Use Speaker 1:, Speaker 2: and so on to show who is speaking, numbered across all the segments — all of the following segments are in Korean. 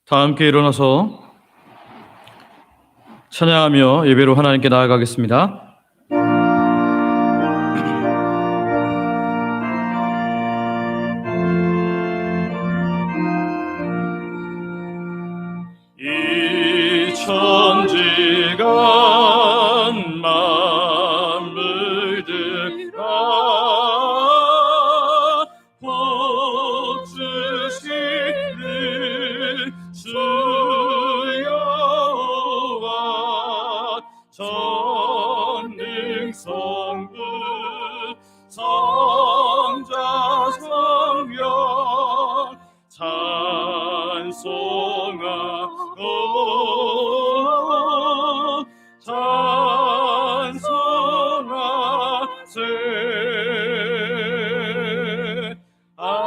Speaker 1: 다 함께 일어나서 찬양하며 예배로 하나님께 나아가겠습니다. 이 천지간 만물들아 복 주시는 주 여호와 전능성부 성자 성령 찬송하세. 아멘.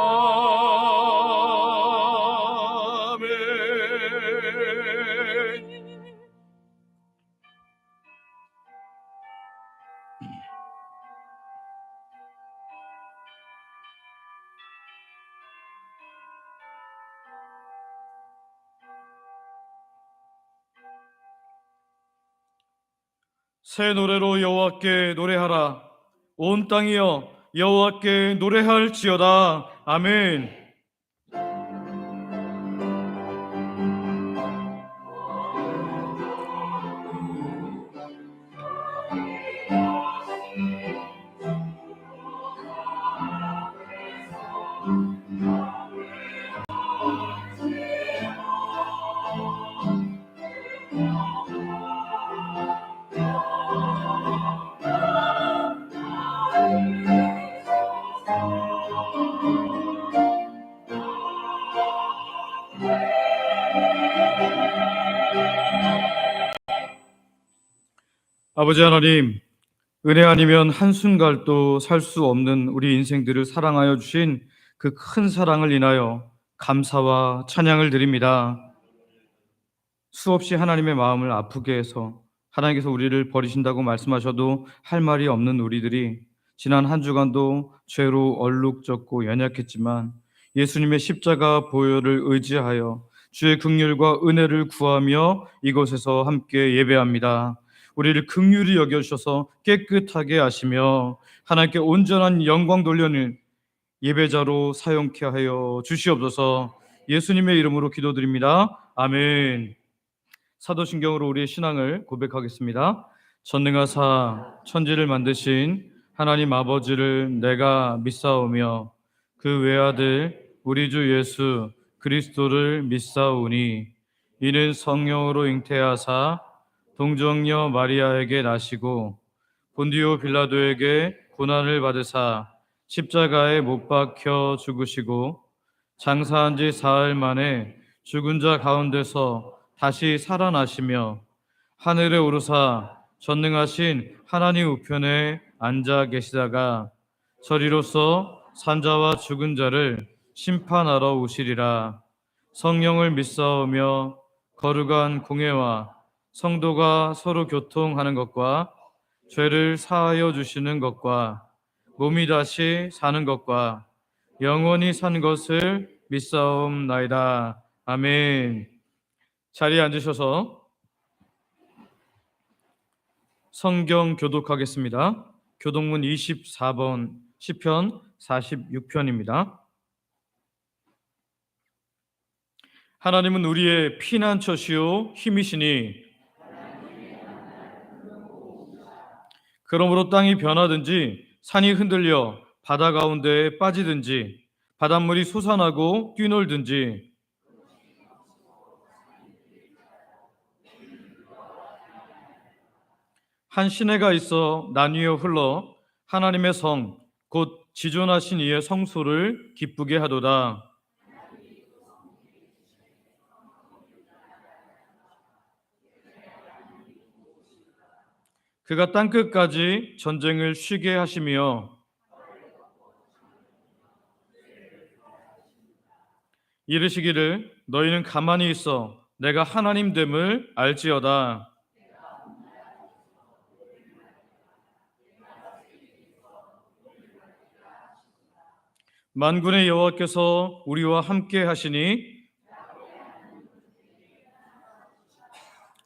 Speaker 1: 새 노래로 여호와께 노래하라. 온 땅이여 여호와께 노래할지어다. 아멘. 아버지 하나님, 은혜 아니면 한순간도 살 수 없는 우리 인생들을 사랑하여 주신 그 큰 사랑을 인하여 감사와 찬양을 드립니다. 수없이 하나님의 마음을 아프게 해서 하나님께서 우리를 버리신다고 말씀하셔도 할 말이 없는 우리들이 지난 한 주간도 죄로 얼룩졌고 연약했지만 예수님의 십자가 보혈을 의지하여 주의 긍휼과 은혜를 구하며 이곳에서 함께 예배합니다. 우리를 긍휼히 여겨주셔서 깨끗하게 하시며 하나님께 온전한 영광 돌려는 예배자로 사용케 하여 주시옵소서. 예수님의 이름으로 기도드립니다. 아멘. 사도신경으로 우리의 신앙을 고백하겠습니다. 전능하사 천지를 만드신 하나님 아버지를 내가 믿사오며 그 외아들 우리 주 예수 그리스도를 믿사오니 이는 성령으로 잉태하사 동정녀 마리아에게 나시고 본디오 빌라도에게 고난을 받으사 십자가에 못 박혀 죽으시고 장사한 지 사흘 만에 죽은 자 가운데서 다시 살아나시며 하늘에 오르사 전능하신 하나님 우편에 앉아 계시다가 저리로서 산자와 죽은 자를 심판하러 오시리라. 성령을 믿사오며 거룩한 공회와 성도가 서로 교통하는 것과 죄를 사하여 주시는 것과 몸이 다시 사는 것과 영원히 산 것을 믿사옵나이다. 아멘. 자리에 앉으셔서 성경 교독하겠습니다. 교독문 24번 시편 46편입니다. 하나님은 우리의 피난처시요 힘이시니 그러므로 땅이 변하든지 산이 흔들려 바다 가운데에 빠지든지 바닷물이 솟아나고 뛰놀든지 한 시내가 있어 나뉘어 흘러 하나님의 성 곧 지존하신 이의 성소를 기쁘게 하도다. 그가 땅끝까지 전쟁을 쉬게 하시며 이르시기를 너희는 가만히 있어 내가 하나님 됨을 알지어다. 만군의 여호와께서 우리와 함께 하시니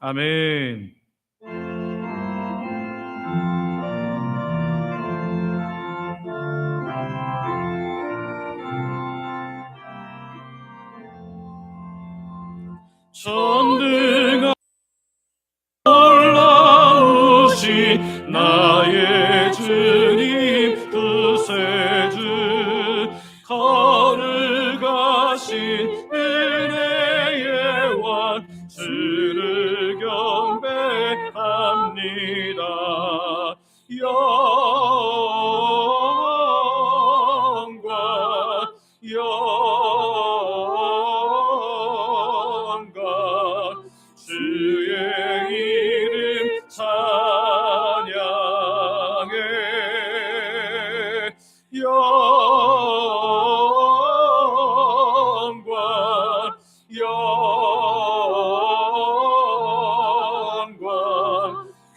Speaker 1: 아멘. 전등아 올라오신 나의 주님 구세주, 거룩하신 은혜의 왕 주를 경배합니다. 영광 주의 이름 찬양해. 영광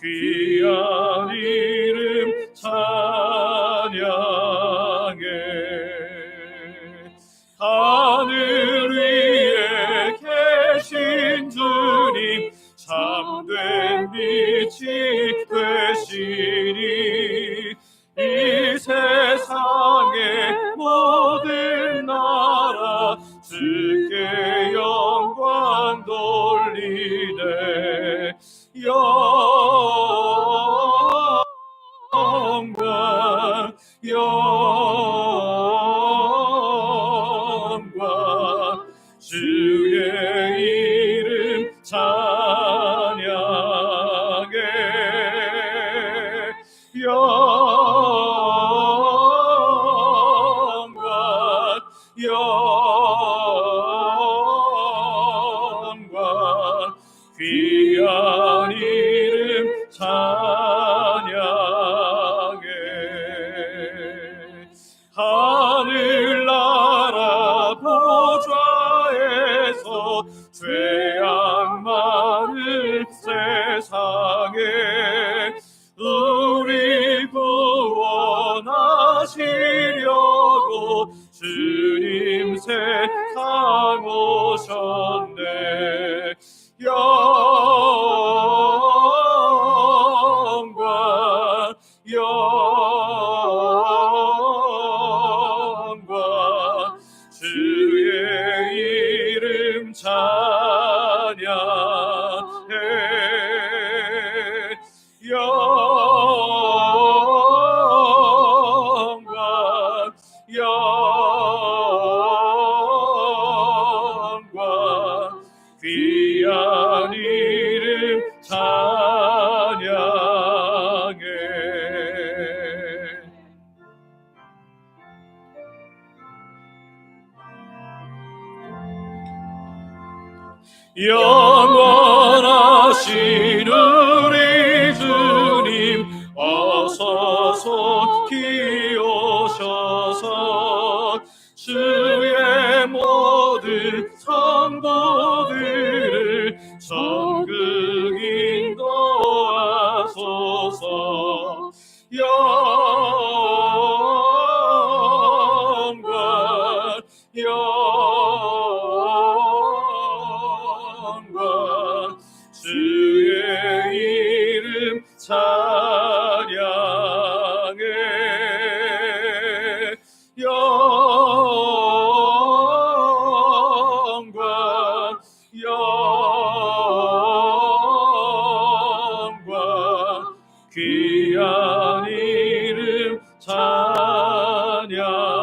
Speaker 1: 귀한 이름 찬양해. 하늘 위에 계신 주님, 참된 빛이 되시니 이 세상의 모든 나라 주께 영광 돌리네. 영광 주의 이름 찬양해. 영광 귀한 이름 찬양해. 하늘나라 보좌에서 죄악 많은 세상에 우리 구원하시려고 주님 세상 오셨네. 영광 주의 이름 찬양해. 영광 귀한 이름 찬양해. 영원하신 우리 주님, 어서 속히 오셔서 주의 모든 성도들을 전국 인도하소서. 영광 주의 이름 찬양해. 영광 귀한 이름 찬양해.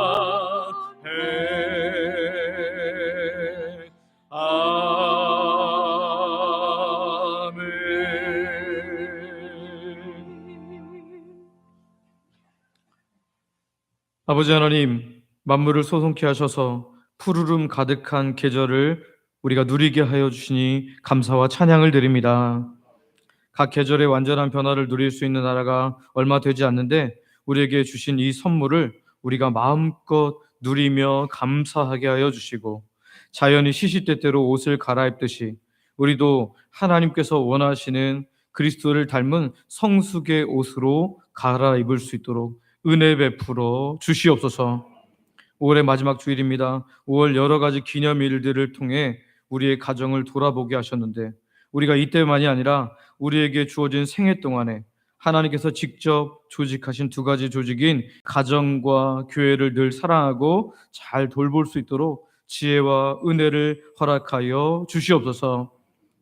Speaker 1: 아버지 하나님, 만물을 소송케 하셔서 푸르름 가득한 계절을 우리가 누리게 하여 주시니 감사와 찬양을 드립니다. 각 계절의 완전한 변화를 누릴 수 있는 나라가 얼마 되지 않는데 우리에게 주신 이 선물을 우리가 마음껏 누리며 감사하게 하여 주시고, 자연이 시시때때로 옷을 갈아입듯이 우리도 하나님께서 원하시는 그리스도를 닮은 성숙의 옷으로 갈아입을 수 있도록 은혜 베풀어 주시옵소서. 5월의 마지막 주일입니다. 5월 여러 가지 기념일들을 통해 우리의 가정을 돌아보게 하셨는데 우리가 이때만이 아니라 우리에게 주어진 생애 동안에 하나님께서 직접 조직하신 두 가지 조직인 가정과 교회를 늘 사랑하고 잘 돌볼 수 있도록 지혜와 은혜를 허락하여 주시옵소서.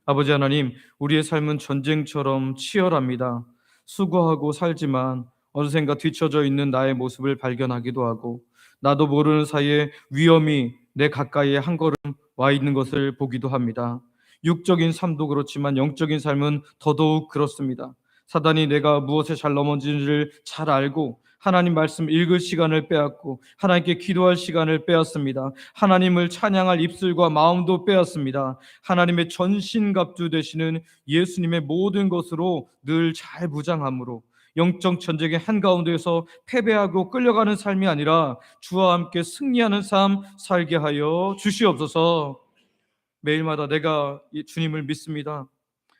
Speaker 1: 아버지 하나님, 우리의 삶은 전쟁처럼 치열합니다. 수고하고 살지만 어느샌가 뒤처져 있는 나의 모습을 발견하기도 하고, 나도 모르는 사이에 위험이 내 가까이에 한 걸음 와 있는 것을 보기도 합니다. 육적인 삶도 그렇지만 영적인 삶은 더더욱 그렇습니다. 사단이 내가 무엇에 잘 넘어지는지를 잘 알고 하나님 말씀 읽을 시간을 빼앗고 하나님께 기도할 시간을 빼앗습니다. 하나님을 찬양할 입술과 마음도 빼앗습니다. 하나님의 전신갑주 되시는 예수님의 모든 것으로 늘 잘 무장함으로 영적 전쟁의 한가운데에서 패배하고 끌려가는 삶이 아니라 주와 함께 승리하는 삶 살게 하여 주시옵소서. 매일마다 내가 이 주님을 믿습니다.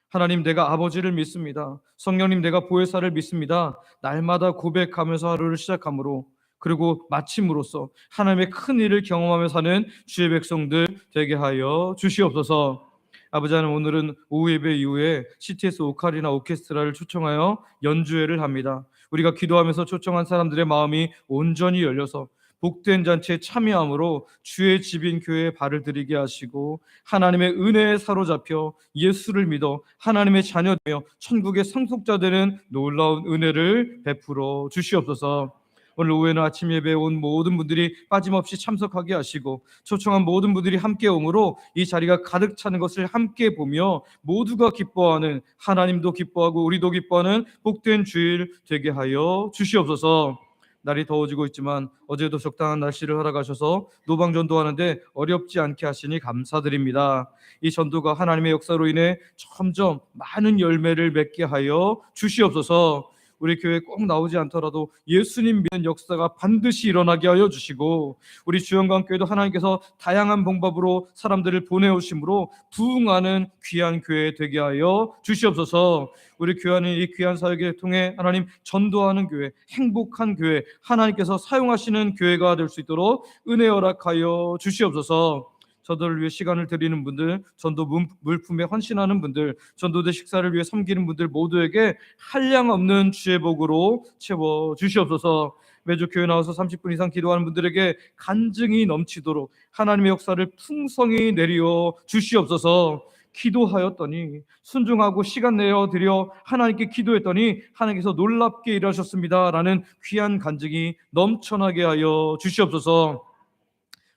Speaker 1: 하나님, 내가 아버지를 믿습니다. 성령님, 내가 보혜사를 믿습니다. 날마다 고백하면서 하루를 시작함으로, 그리고 마침으로써 하나님의 큰 일을 경험하며 사는 주의 백성들 되게 하여 주시옵소서. 아버지 하나님, 오늘은 오후 예배 이후에 CTS 오카리나 오케스트라를 초청하여 연주회를 합니다. 우리가 기도하면서 초청한 사람들의 마음이 온전히 열려서 복된 잔치에 참여함으로 주의 집인 교회에 발을 들이게 하시고 하나님의 은혜에 사로잡혀 예수를 믿어 하나님의 자녀되며 천국의 상속자 되는 놀라운 은혜를 베풀어 주시옵소서. 오늘 오후에는 아침 예배에 온 모든 분들이 빠짐없이 참석하게 하시고 초청한 모든 분들이 함께 오므로 이 자리가 가득 차는 것을 함께 보며 모두가 기뻐하는, 하나님도 기뻐하고 우리도 기뻐하는 복된 주일 되게 하여 주시옵소서. 날이 더워지고 있지만 어제도 적당한 날씨를 허락하셔서 노방전도하는데 어렵지 않게 하시니 감사드립니다. 이 전도가 하나님의 역사로 인해 점점 많은 열매를 맺게 하여 주시옵소서. 우리 교회에 꼭 나오지 않더라도 예수님 믿는 역사가 반드시 일어나게 하여 주시고, 우리 주영광교회도 하나님께서 다양한 방법으로 사람들을 보내오심으로 부흥하는 귀한 교회 되게 하여 주시옵소서. 우리 교회는 이 귀한 사역을 통해 하나님 전도하는 교회, 행복한 교회, 하나님께서 사용하시는 교회가 될 수 있도록 은혜 허락하여 주시옵소서. 저들을 위해 시간을 드리는 분들, 전도 물품에 헌신하는 분들, 전도대 식사를 위해 섬기는 분들 모두에게 한량없는 주의 복으로 채워 주시옵소서. 매주 교회 나와서 30분 이상 기도하는 분들에게 간증이 넘치도록 하나님의 역사를 풍성히 내려 주시옵소서. 기도하였더니, 순종하고 시간 내어 드려 하나님께 기도했더니 하나님께서 놀랍게 일하셨습니다 라는 귀한 간증이 넘쳐나게 하여 주시옵소서.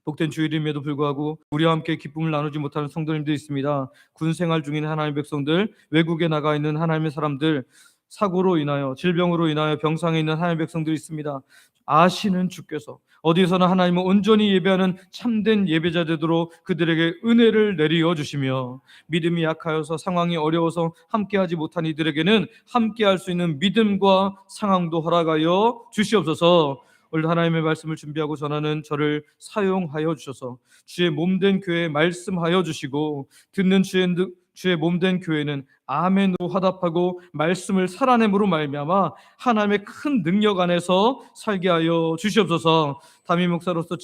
Speaker 1: 복된 주일임에도 불구하고 우리와 함께 기쁨을 나누지 못하는 성도님도 있습니다. 군 생활 중인 하나님의 백성들, 외국에 나가 있는 하나님의 사람들, 사고로 인하여, 질병으로 인하여 병상에 있는 하나님의 백성들이 있습니다. 아시는 주께서 어디서나 하나님을 온전히 예배하는 참된 예배자 되도록 그들에게 은혜를 내리어 주시며, 믿음이 약하여서 상황이 어려워서 함께하지 못한 이들에게는 함께할 수 있는 믿음과 상황도 허락하여 주시옵소서. 오늘 하나님의 말씀을 준비하고 전하는 저를 사용하여 주셔서 주의 몸된 교회에 말씀하여 주시고, 듣는 주의 몸된 교회는 아멘으로 화답하고 말씀을 살아냄으로 말미암아 하나님의 큰 능력 안에서 살게 하여 주시옵소서. 담임 목사로서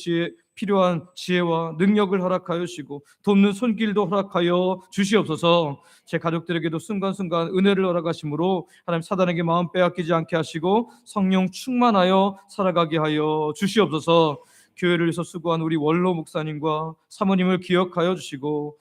Speaker 1: 필요한 지혜와 능력을 허락하여 주시고 돕는 손길도 허락하여 주시옵소서. 제 가족들에게도 순간순간 은혜를 허락하심으로 하나님 사단에게 마음 빼앗기지 않게 하시고 성령 충만하여 살아가게 하여 주시옵소서. 교회를 위해서 수고한 우리 원로 목사님과 사모님을 기억하여 주시고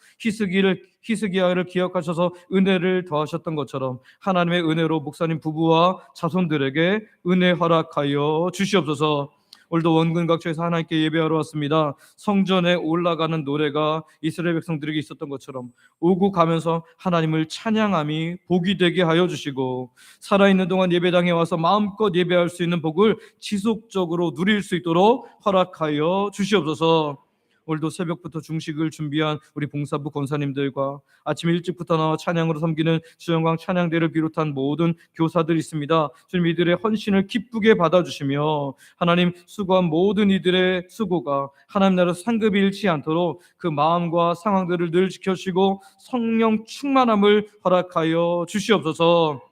Speaker 1: 히스기야를 기억하셔서 은혜를 더하셨던 것처럼 하나님의 은혜로 목사님 부부와 자손들에게 은혜 허락하여 주시옵소서. 오늘도 원근 각처에서 하나님께 예배하러 왔습니다. 성전에 올라가는 노래가 이스라엘 백성들에게 있었던 것처럼 오고 가면서 하나님을 찬양함이 복이 되게 하여 주시고, 살아있는 동안 예배당에 와서 마음껏 예배할 수 있는 복을 지속적으로 누릴 수 있도록 허락하여 주시옵소서. 오늘도 새벽부터 중식을 준비한 우리 봉사부 권사님들과 아침 일찍부터 나와 찬양으로 섬기는 주영광 찬양대를 비롯한 모든 교사들이 있습니다. 주님, 이들의 헌신을 기쁘게 받아주시며 하나님 수고한 모든 이들의 수고가 하나님 나라에서 상급이 잃지 않도록 그 마음과 상황들을 늘 지켜주시고 성령 충만함을 허락하여 주시옵소서.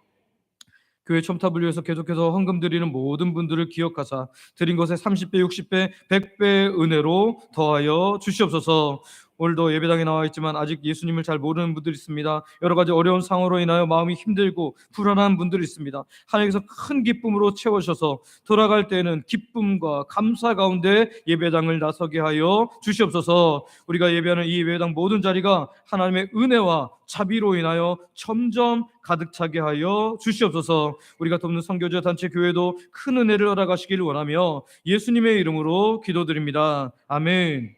Speaker 1: 교회 첨탑을 위해서 계속해서 헌금 드리는 모든 분들을 기억하사 드린 것에 30배, 60배, 100배의 은혜로 더하여 주시옵소서. 오늘도 예배당에 나와 있지만 아직 예수님을 잘 모르는 분들이 있습니다. 여러 가지 어려운 상황으로 인하여 마음이 힘들고 불안한 분들이 있습니다. 하나님께서 큰 기쁨으로 채워셔서 돌아갈 때에는 기쁨과 감사 가운데 예배당을 나서게 하여 주시옵소서. 우리가 예배하는 이 예배당 모든 자리가 하나님의 은혜와 자비로 인하여 점점 가득 차게 하여 주시옵소서. 우리가 돕는 선교제 단체 교회도 큰 은혜를 허락하시기를 원하며 예수님의 이름으로 기도드립니다. 아멘.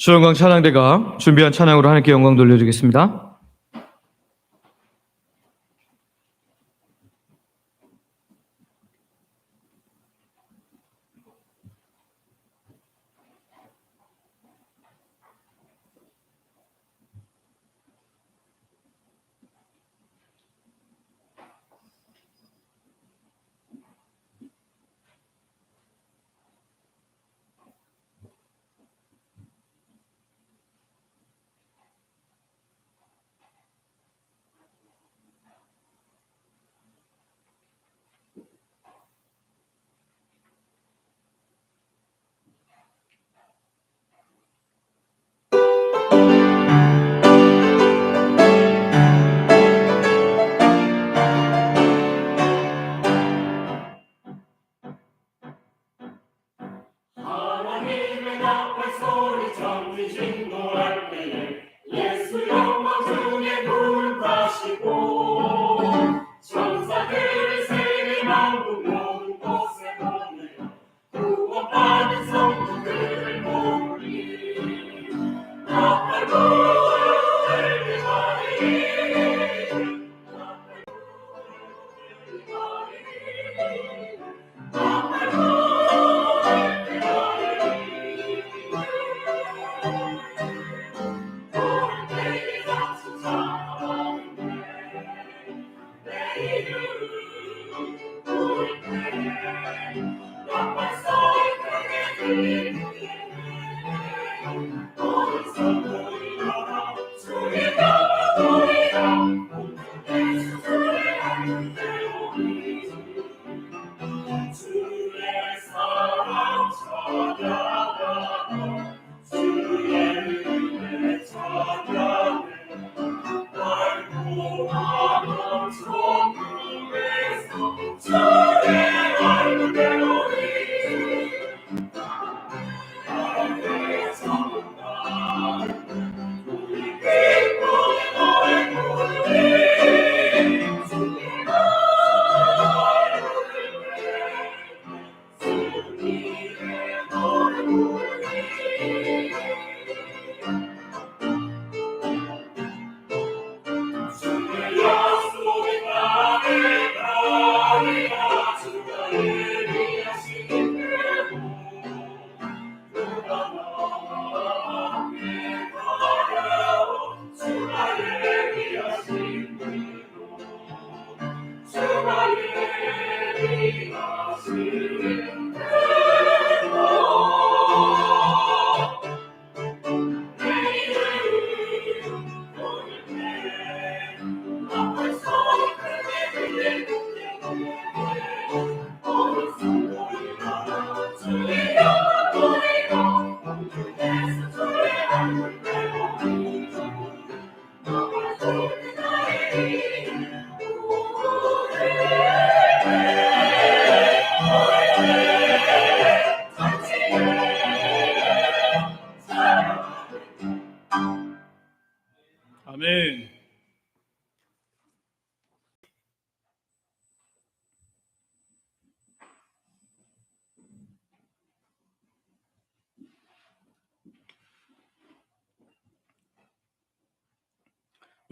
Speaker 1: 주영광 찬양대가 준비한 찬양으로 하나님께 영광 돌려드리겠습니다. 아멘.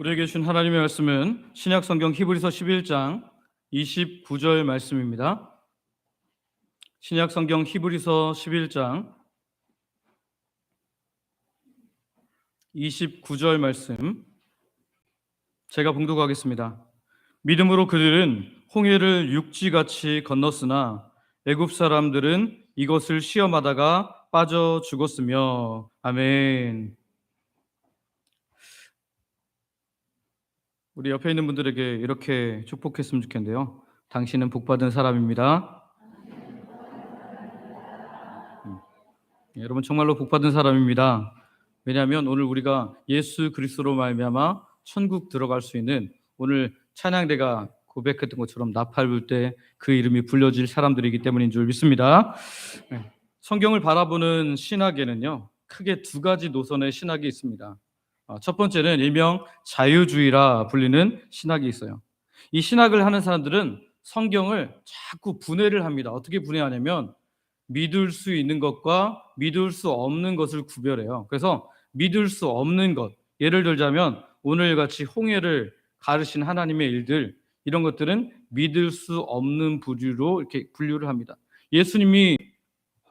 Speaker 1: 우리에게 주신 하나님의 말씀은 신약성경 히브리서 11장 29절 말씀입니다. 신약 성경 히브리서 11장 29절 말씀 제가 봉독하겠습니다. 믿음으로 그들은 홍해를 육지같이 건넜으나 애굽 사람들은 이것을 시험하다가 빠져 죽었으며. 아멘. 우리 옆에 있는 분들에게 이렇게 축복했으면 좋겠는데요. 당신은 복받은 사람입니다. 여러분 정말로 복받은 사람입니다. 왜냐하면 오늘 우리가 예수 그리스도로 말미암아 천국 들어갈 수 있는, 오늘 찬양대가 고백했던 것처럼 나팔 불 때 그 이름이 불려질 사람들이기 때문인 줄 믿습니다. 성경을 바라보는 신학에는요, 크게 두 가지 노선의 신학이 있습니다. 첫 번째는 일명 자유주의라 불리는 신학이 있어요. 이 신학을 하는 사람들은 성경을 자꾸 분해를 합니다. 어떻게 분해하냐면 믿을 수 있는 것과 믿을 수 없는 것을 구별해요. 그래서 믿을 수 없는 것, 예를 들자면 오늘같이 홍해를 가르신 하나님의 일들, 이런 것들은 믿을 수 없는 부류로 이렇게 분류를 합니다. 예수님이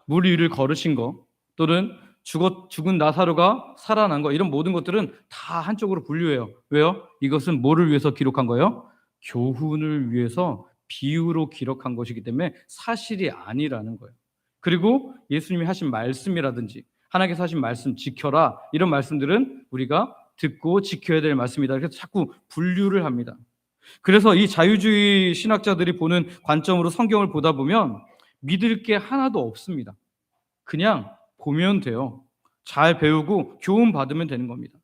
Speaker 1: 물 위를 걸으신 거, 또는 죽은 나사로가 살아난 거, 이런 모든 것들은 다 한쪽으로 분류해요. 왜요? 이것은 뭐를 위해서 기록한 거예요? 교훈을 위해서 비유로 기록한 것이기 때문에 사실이 아니라는 거예요. 그리고 예수님이 하신 말씀이라든지 하나님께서 하신 말씀 지켜라, 이런 말씀들은 우리가 듣고 지켜야 될 말씀이다. 그래서 자꾸 분류를 합니다. 그래서 이 자유주의 신학자들이 보는 관점으로 성경을 보다 보면 믿을 게 하나도 없습니다. 그냥 보면 돼요. 잘 배우고 교훈 받으면 되는 겁니다.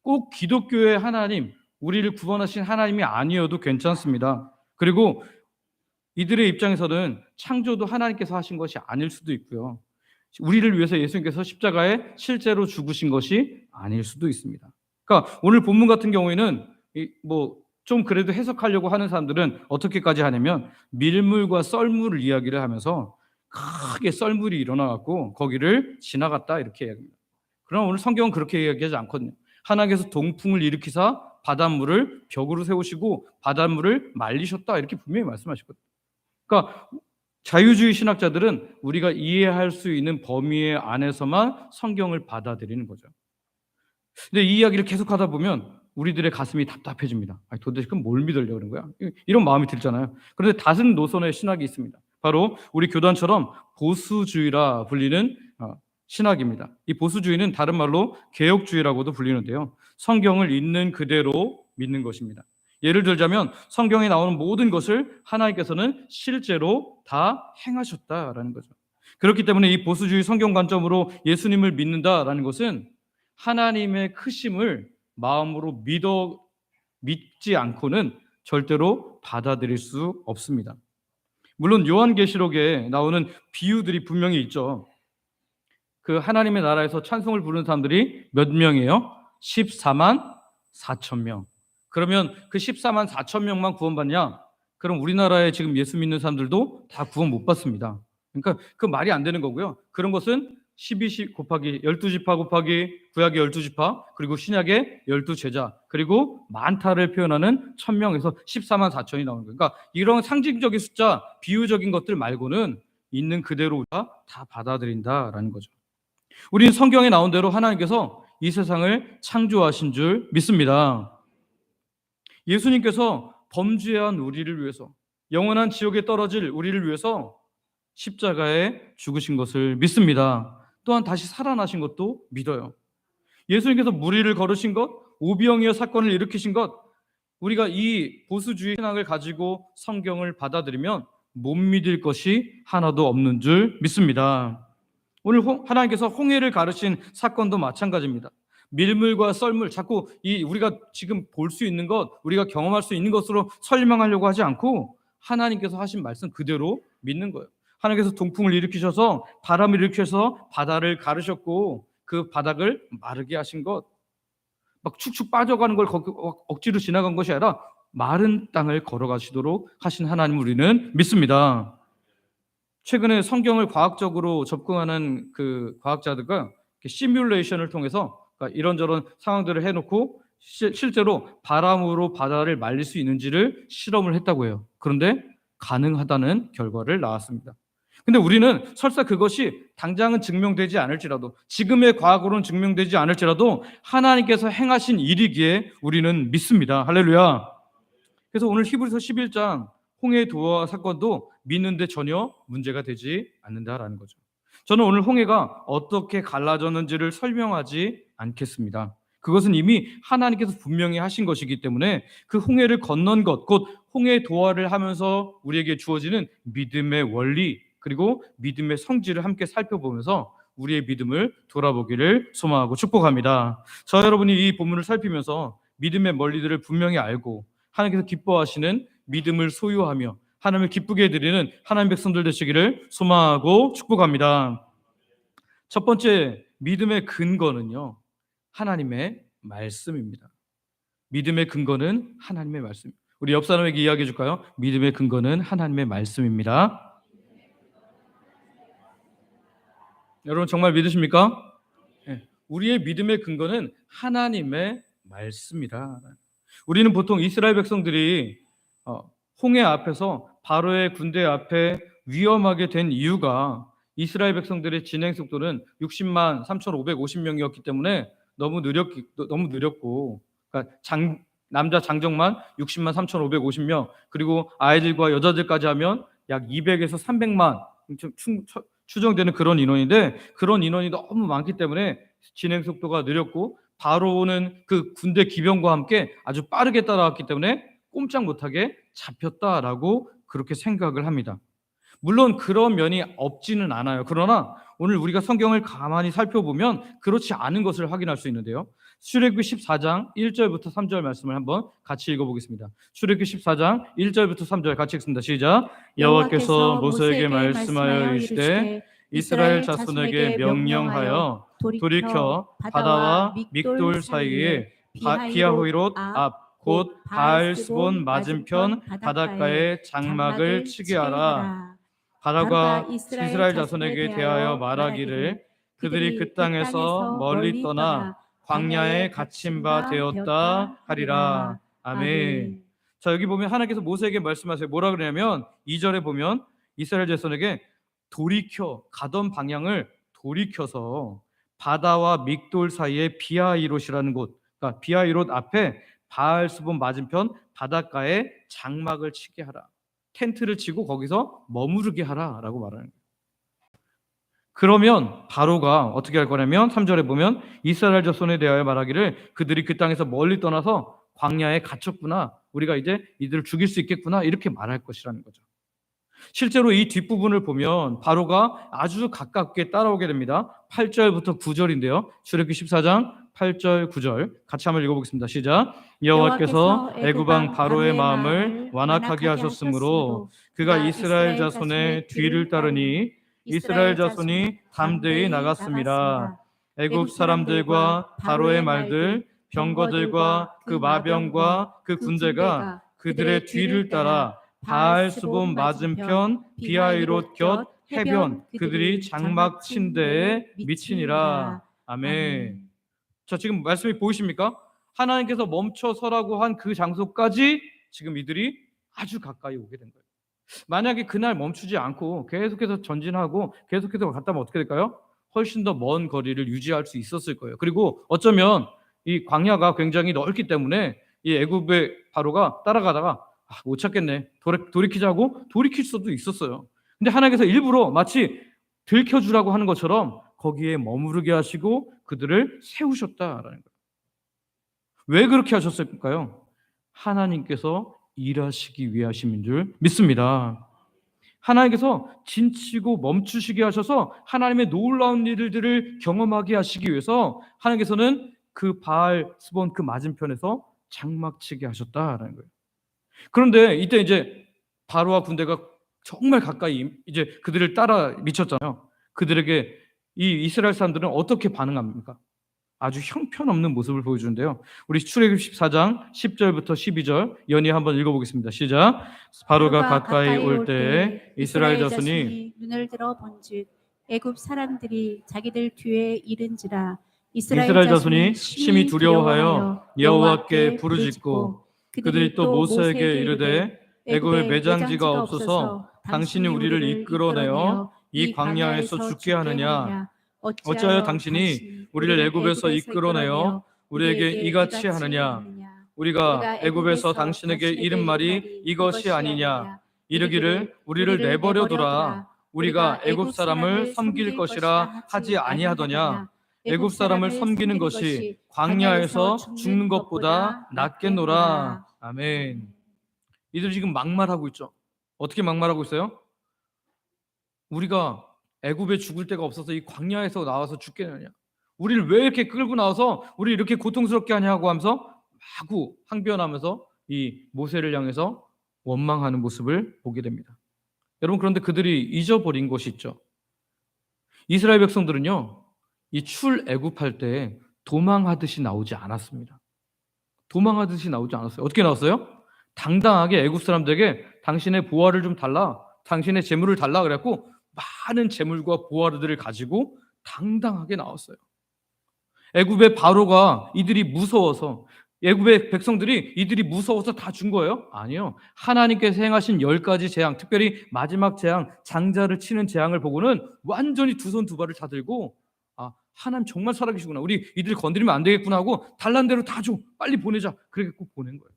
Speaker 1: 꼭 기독교의 하나님, 우리를 구원하신 하나님이 아니어도 괜찮습니다. 그리고 이들의 입장에서는 창조도 하나님께서 하신 것이 아닐 수도 있고요. 우리를 위해서 예수님께서 십자가에 실제로 죽으신 것이 아닐 수도 있습니다. 그러니까 오늘 본문 같은 경우에는 좀 그래도 해석하려고 하는 사람들은 어떻게까지 하냐면 밀물과 썰물을 이야기를 하면서 크게 썰물이 일어나갖고 거기를 지나갔다, 이렇게 이야기합니다. 그러나 오늘 성경은 그렇게 이야기하지 않거든요. 하나님께서 동풍을 일으키사 바닷물을 벽으로 세우시고 바닷물을 말리셨다, 이렇게 분명히 말씀하시거든요. 그러니까 자유주의 신학자들은 우리가 이해할 수 있는 범위 안에서만 성경을 받아들이는 거죠. 근데 이 이야기를 계속하다 보면 우리들의 가슴이 답답해집니다. 도대체 그럼 뭘 믿으려고 그런 거야? 이런 마음이 들잖아요. 그런데 다른 노선의 신학이 있습니다. 바로 우리 교단처럼 보수주의라 불리는 신학입니다. 이 보수주의는 다른 말로 개혁주의라고도 불리는데요, 성경을 있는 그대로 믿는 것입니다. 예를 들자면 성경에 나오는 모든 것을 하나님께서는 실제로 다 행하셨다라는 거죠. 그렇기 때문에 이 보수주의 성경 관점으로 예수님을 믿는다라는 것은 하나님의 크심을 마음으로 믿지 않고는 절대로 받아들일 수 없습니다. 물론 요한계시록에 나오는 비유들이 분명히 있죠. 그 하나님의 나라에서 찬송을 부르는 사람들이 몇 명이에요? 14만 4천 명. 그러면 그 14만 4천 명만 구원받냐? 그럼 우리나라에 지금 예수 믿는 사람들도 다 구원 못 받습니다. 그러니까 그 말이 안 되는 거고요. 그런 것은 12 곱하기 12지파 곱하기 구약의 12지파, 그리고 신약의 12제자, 그리고 많다를 표현하는 1000명에서 14만 4천이 나오는 거예요. 그러니까 이런 상징적인 숫자, 비유적인 것들 말고는 있는 그대로 다 받아들인다라는 거죠. 우리는 성경에 나온 대로 하나님께서 이 세상을 창조하신 줄 믿습니다. 예수님께서 범죄한 우리를 위해서, 영원한 지옥에 떨어질 우리를 위해서 십자가에 죽으신 것을 믿습니다. 또한 다시 살아나신 것도 믿어요. 예수님께서 물 위를 걸으신 것, 오병이어 사건을 일으키신 것, 우리가 이 보수주의 신앙을 가지고 성경을 받아들이면 못 믿을 것이 하나도 없는 줄 믿습니다. 오늘 하나님께서 홍해를 가르신 사건도 마찬가지입니다. 밀물과 썰물, 자꾸 우리가 지금 볼 수 있는 것, 우리가 경험할 수 있는 것으로 설명하려고 하지 않고 하나님께서 하신 말씀 그대로 믿는 거예요. 하나님께서 동풍을 일으키셔서 바람을 일으켜서 바다를 가르셨고 그 바닥을 마르게 하신 것, 막 축축 빠져가는 걸 억지로 지나간 것이 아니라 마른 땅을 걸어가시도록 하신 하나님을 우리는 믿습니다. 최근에 성경을 과학적으로 접근하는 그 과학자들과 시뮬레이션을 통해서 이런저런 상황들을 해놓고 실제로 바람으로 바다를 말릴 수 있는지를 실험을 했다고 해요. 그런데 가능하다는 결과를 나왔습니다. 근데 우리는 설사 그것이 당장은 증명되지 않을지라도, 지금의 과거로는 증명되지 않을지라도 하나님께서 행하신 일이기에 우리는 믿습니다. 할렐루야. 그래서 오늘 히브리서 11장 홍해 도화 사건도 믿는데 전혀 문제가 되지 않는다라는 거죠. 저는 오늘 홍해가 어떻게 갈라졌는지를 설명하지 않겠습니다. 그것은 이미 하나님께서 분명히 하신 것이기 때문에 그 홍해를 건넌 것, 곧 홍해 도화를 하면서 우리에게 주어지는 믿음의 원리, 그리고 믿음의 성질을 함께 살펴보면서 우리의 믿음을 돌아보기를 소망하고 축복합니다. 저 여러분이 이 본문을 살피면서 믿음의 원리들을 분명히 알고 하나님께서 기뻐하시는 믿음을 소유하며 하나님을 기쁘게 해드리는 하나님 백성들 되시기를 소망하고 축복합니다. 첫 번째 믿음의 근거는요, 하나님의 말씀입니다. 믿음의 근거는 하나님의 말씀. 우리 옆 사람에게 이야기해 줄까요? 믿음의 근거는 하나님의 말씀입니다. 여러분 정말 믿으십니까? 네. 우리의 믿음의 근거는 하나님의 말씀이다. 우리는 보통 이스라엘 백성들이 홍해 앞에서 바로의 군대 앞에 위험하게 된 이유가 이스라엘 백성들의 진행 속도는 60만 3,550명이었기 때문에 너무 느렸고, 그러니까 남자 장정만 60만 3,550명, 그리고 아이들과 여자들까지 하면 약 200에서 300만 추정되는 그런 인원인데, 그런 인원이 너무 많기 때문에 진행 속도가 느렸고, 바로는 그 군대 기병과 함께 아주 빠르게 따라왔기 때문에 꼼짝 못하게 잡혔다라고 그렇게 생각을 합니다. 물론 그런 면이 없지는 않아요. 그러나 오늘 우리가 성경을 가만히 살펴보면 그렇지 않은 것을 확인할 수 있는데요. 출애굽기 14장 1절부터 3절 말씀을 한번 같이 읽어보겠습니다. 출애굽기 14장 1절부터 3절 같이 읽습니다. 시작. 여호와께서 모세에게 말씀하여 이르시되 이스라엘 자손에게 명령하여 돌이켜 바다와 믹돌 사이에 피하히롯 앞 곧 바알스본 맞은편 바닷가에 장막을 치게 하라. 바로가 이스라엘 자손에게 대하여 말하기를 그들이 그 땅에서 멀리 떠나 광야에 갇힌 바 되었다 하리라. 아멘. 자, 여기 보면 하나님께서 모세에게 말씀하세요. 뭐라 그러냐면 2절에 보면 이스라엘 자손에게 돌이켜 가던 방향을 돌이켜서 바다와 믹돌 사이에 비하이롯이라는 곳, 그러니까 비하이롯 앞에 바알스본 맞은편 바닷가에 장막을 치게 하라. 텐트를 치고 거기서 머무르게 하라라고 말하는 거예요. 그러면 바로가 어떻게 할 거냐면 3절에 보면 이스라엘 자손에 대하여 말하기를 그들이 그 땅에서 멀리 떠나서 광야에 갇혔구나. 우리가 이제 이들을 죽일 수 있겠구나. 이렇게 말할 것이라는 거죠. 실제로 이 뒷부분을 보면 바로가 아주 가깝게 따라오게 됩니다. 8절부터 9절인데요. 출애굽기 14장 8절 9절 같이 한번 읽어보겠습니다. 시작. 여호와께서 애굽 왕 바로의 마음을 완악하게 하셨으므로 그가 이스라엘 자손의 뒤를 따르니 이스라엘 자손이 담대히 나갔습니다. 애굽 사람들과 바로의 말들, 병거들과 그 마병과 그 군대가 그들의 뒤를 따라 바알스본 맞은편 비하이롯 곁 해변 그들이 장막 친 데에 미치니라. 아멘. 자, 지금 말씀이 보이십니까? 하나님께서 멈춰 서라고 한 그 장소까지 지금 이들이 아주 가까이 오게 된 거예요. 만약에 그날 멈추지 않고 계속해서 전진하고 계속해서 갔다 면 어떻게 될까요? 훨씬 더 먼 거리를 유지할 수 있었을 거예요. 그리고 어쩌면 이 광야가 굉장히 넓기 때문에 이 애굽의 바로가 따라가다가 못 찾겠네. 돌이키자고 돌이킬 수도 있었어요. 근데 하나님께서 일부러 마치 들켜주라고 하는 것처럼 거기에 머무르게 하시고 그들을 세우셨다라는 거예요. 왜 그렇게 하셨을까요? 하나님께서 일하시기 위하심인 줄 믿습니다. 하나님께서 진치고 멈추시게 하셔서 하나님의 놀라운 일들을 경험하게 하시기 위해서 하나님께서는 그 바알스본 그 맞은편에서 장막치게 하셨다라는 거예요. 그런데 이때 이제 바로와 군대가 정말 가까이 이제 그들을 따라 미쳤잖아요. 그들에게 이 이스라엘 사람들은 어떻게 반응합니까? 아주 형편없는 모습을 보여주는데요. 우리 출애굽 14장 10절부터 12절 연이 한번 읽어보겠습니다. 시작. 바로가 가까이 올 때에 이스라엘 자손이
Speaker 2: 눈을 들어 본즉 애굽 사람들이 자기들 뒤에 이른지라
Speaker 1: 이스라엘 자손이 심히 두려워하여 여호와께 부르짖고 그들이 또 모세에게 이르되 애굽에 매장지가 없어서 당신이 우리를 이끌어내어 이 광야에서 죽게 하느냐? 어찌하여 당신이 우리를 애굽에서 이끌어내어 우리에게 이같이 하느냐? 우리가 애굽에서 당신에게 이른 말이 이것이 아니냐? 이르기를 우리를 내버려두라. 우리가 애굽 사람을 섬길 것이라 하지 아니하더냐? 애굽 사람을 섬기는 것이 광야에서 죽는 것보다 낫겠노라. 아멘. 이들 지금 막말하고 있죠. 어떻게 막말하고 있어요? 우리가 애굽에 죽을 데가 없어서 이 광야에서 나와서 죽겠느냐? 우리를 왜 이렇게 끌고 나와서 우리 이렇게 고통스럽게 하냐고 하면서 마구 항변하면서 이 모세를 향해서 원망하는 모습을 보게 됩니다. 여러분, 그런데 그들이 잊어버린 것이 있죠. 이스라엘 백성들은요, 이 출애굽할 때 도망하듯이 나오지 않았습니다. 도망하듯이 나오지 않았어요. 어떻게 나왔어요? 당당하게 애굽 사람들에게 당신의 보화를 좀 달라, 당신의 재물을 달라 그래갖고 많은 재물과 보화들을 가지고 당당하게 나왔어요. 애굽의 바로가 이들이 무서워서, 애굽의 백성들이 이들이 무서워서 다 준 거예요? 아니요. 하나님께서 행하신 10가지 재앙, 특별히 마지막 재앙, 장자를 치는 재앙을 보고는 완전히 두 손 두 발을 다 들고, 아, 하나님 정말 살아계시구나, 우리 이들 건드리면 안 되겠구나 하고 달란 대로 다 줘, 빨리 보내자, 그렇게 꼭 보낸 거예요.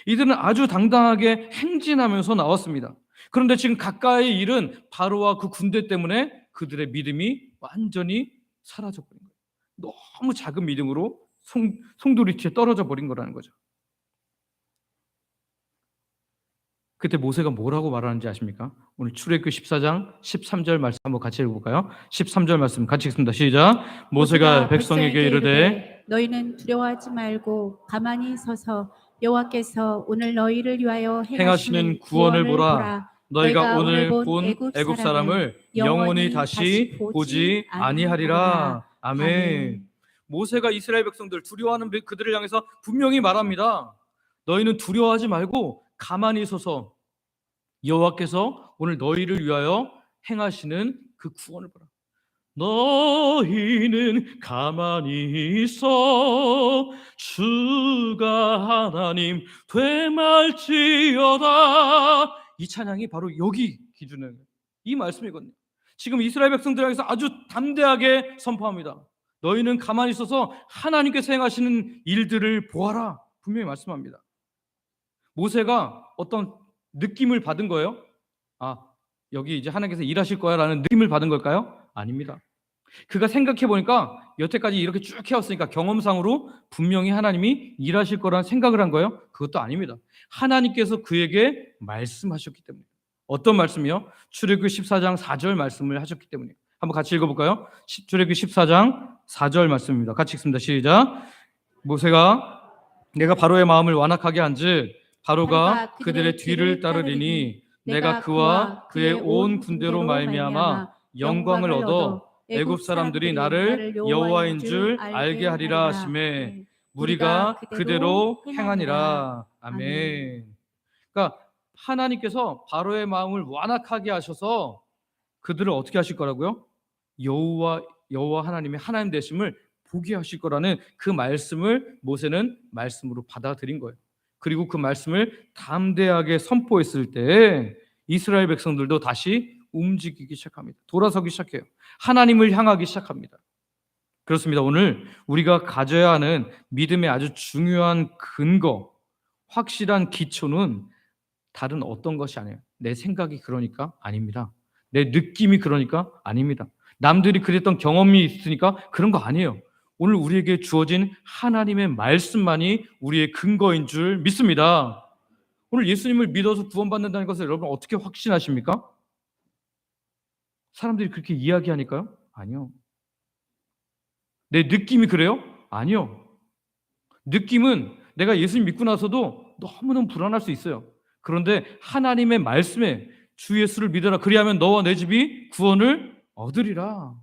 Speaker 1: 이들은 아주 당당하게 행진하면서 나왔습니다. 그런데 지금 가까이 일은 바로와 그 군대 때문에 그들의 믿음이 완전히 사라져버린 거예요. 너무 작은 믿음으로 송두리째 떨어져 버린 거라는 거죠. 그때 모세가 뭐라고 말하는지 아십니까? 오늘 출애굽 14장 13절 말씀 한번 같이 읽어볼까요? 13절 말씀 같이 읽습니다. 시작. 모세가 백성에게 이르되
Speaker 2: 너희는 두려워하지 말고 가만히 서서 여호와께서 오늘 너희를 위하여
Speaker 1: 행하시는 구원을 보라. 너희가 오늘 본 애굽 사람을 영원히 다시 보지 아니하리라. 아멘. 모세가 이스라엘 백성들, 두려워하는 그들을 향해서 분명히 말합니다. 너희는 두려워하지 말고 가만히 서서 여호와께서 오늘 너희를 위하여 행하시는 그 구원을 보라. 너희는 가만히 있어 주가 하나님 되말지어다. 이 찬양이 바로 여기 기준은 이 말씀이거든요. 지금 이스라엘 백성들에게서 아주 담대하게 선포합니다. 너희는 가만히 있어서 하나님께서 행하시는 일들을 보아라. 분명히 말씀합니다. 모세가 어떤 느낌을 받은 거예요? 아, 여기 이제 하나님께서 일하실 거야 라는 느낌을 받은 걸까요? 아닙니다. 그가 생각해 보니까 여태까지 이렇게 쭉 해왔으니까 경험상으로 분명히 하나님이 일하실 거라는 생각을 한 거예요? 그것도 아닙니다. 하나님께서 그에게 말씀하셨기 때문에. 어떤 말씀이요? 출애굽 14장 4절 말씀을 하셨기 때문에. 한번 같이 읽어볼까요? 출애굽 14장 4절 말씀입니다. 같이 읽습니다. 시작. 모세가 내가 바로의 마음을 완악하게 한즉 바로가 그들의 뒤를 따르리니 내가 그와 그의 온 군대로 말미암아 영광을 얻어 애굽 사람들이 나를 여호와인 줄 알게 하리라 하시매 우리가 그대로 행하니라. 아멘. 그러니까 하나님께서 바로의 마음을 완악하게 하셔서 그들을 어떻게 하실 거라고요? 여호와 하나님의 하나님 되심을 보게 하실 거라는 그 말씀을 모세는 말씀으로 받아들인 거예요. 그리고 그 말씀을 담대하게 선포했을 때 이스라엘 백성들도 다시 움직이기 시작합니다. 돌아서기 시작해요. 하나님을 향하기 시작합니다. 그렇습니다. 오늘 우리가 가져야 하는 믿음의 아주 중요한 근거, 확실한 기초는 다른 어떤 것이 아니에요. 내 생각이 그러니까 아닙니다. 내 느낌이 그러니까 아닙니다. 남들이 그랬던 경험이 있으니까 그런 거 아니에요. 오늘 우리에게 주어진 하나님의 말씀만이 우리의 근거인 줄 믿습니다. 오늘 예수님을 믿어서 구원받는다는 것을 여러분 어떻게 확신하십니까? 사람들이 그렇게 이야기하니까요? 아니요. 내 느낌이 그래요? 아니요. 느낌은 내가 예수님 믿고 나서도 너무너무 불안할 수 있어요. 그런데 하나님의 말씀에 주 예수를 믿어라. 그리하면 너와 내 집이 구원을 얻으리라.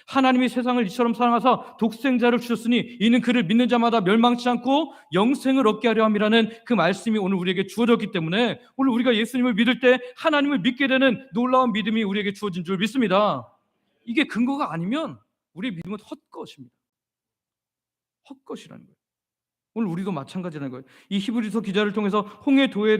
Speaker 1: 하나님이 세상을 이처럼 사랑하사 독생자를 주셨으니 이는 그를 믿는 자마다 멸망치 않고 영생을 얻게 하려 함이라는 그 말씀이 오늘 우리에게 주어졌기 때문에 오늘 우리가 예수님을 믿을 때 하나님을 믿게 되는 놀라운 믿음이 우리에게 주어진 줄 믿습니다. 이게 근거가 아니면 우리의 믿음은 헛것입니다. 헛것이라는 거예요. 오늘 우리도 마찬가지라는 거예요. 이 히브리서 기자를 통해서 홍해 도화에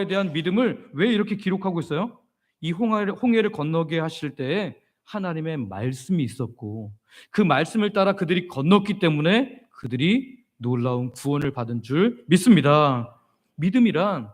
Speaker 1: 대한 믿음을 왜 이렇게 기록하고 있어요? 이 홍해를 건너게 하실 때에 하나님의 말씀이 있었고 그 말씀을 따라 그들이 건넜기 때문에 그들이 놀라운 구원을 받은 줄 믿습니다. 믿음이란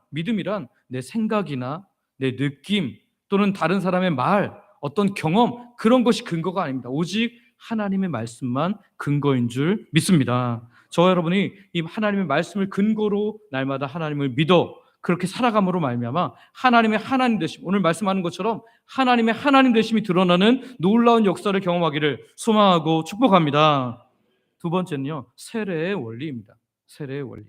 Speaker 1: 내 생각이나 내 느낌 또는 다른 사람의 말, 어떤 경험 그런 것이 근거가 아닙니다. 오직 하나님의 말씀만 근거인 줄 믿습니다. 저와 여러분이 이 하나님의 말씀을 근거로 날마다 하나님을 믿어 그렇게 살아감으로 말미암아 하나님의 하나님 되심, 오늘 말씀하는 것처럼 하나님의 하나님 되심이 드러나는 놀라운 역사를 경험하기를 소망하고 축복합니다. 두 번째는요, 세례의 원리입니다. 세례의 원리.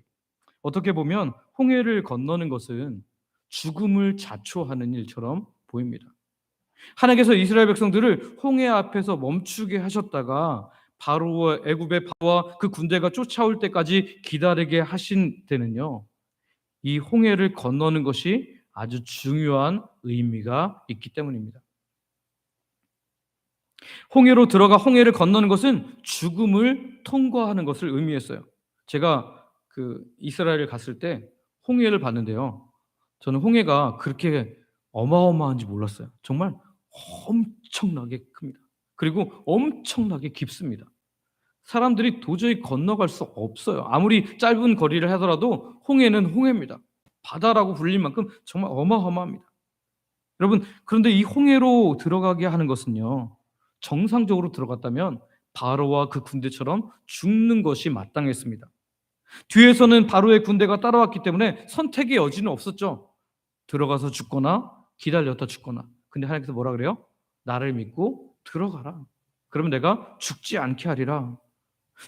Speaker 1: 어떻게 보면 홍해를 건너는 것은 죽음을 자초하는 일처럼 보입니다. 하나님께서 이스라엘 백성들을 홍해 앞에서 멈추게 하셨다가 바로 애굽의 바로와 그 군대가 쫓아올 때까지 기다리게 하신 때는요, 이 홍해를 건너는 것이 아주 중요한 의미가 있기 때문입니다. 홍해로 들어가 홍해를 건너는 것은 죽음을 통과하는 것을 의미했어요. 제가 이스라엘을 갔을 때 홍해를 봤는데요. 저는 홍해가 그렇게 어마어마한지 몰랐어요. 정말 엄청나게 큽니다. 그리고 엄청나게 깊습니다. 사람들이 도저히 건너갈 수 없어요. 아무리 짧은 거리를 하더라도 홍해는 홍해입니다. 바다라고 불릴 만큼 정말 어마어마합니다. 여러분, 그런데 이 홍해로 들어가게 하는 것은요, 정상적으로 들어갔다면 바로와 그 군대처럼 죽는 것이 마땅했습니다. 뒤에서는 바로의 군대가 따라왔기 때문에 선택의 여지는 없었죠. 들어가서 죽거나 기다렸다 죽거나. 근데 하나님께서 뭐라 그래요? 나를 믿고 들어가라. 그러면 내가 죽지 않게 하리라.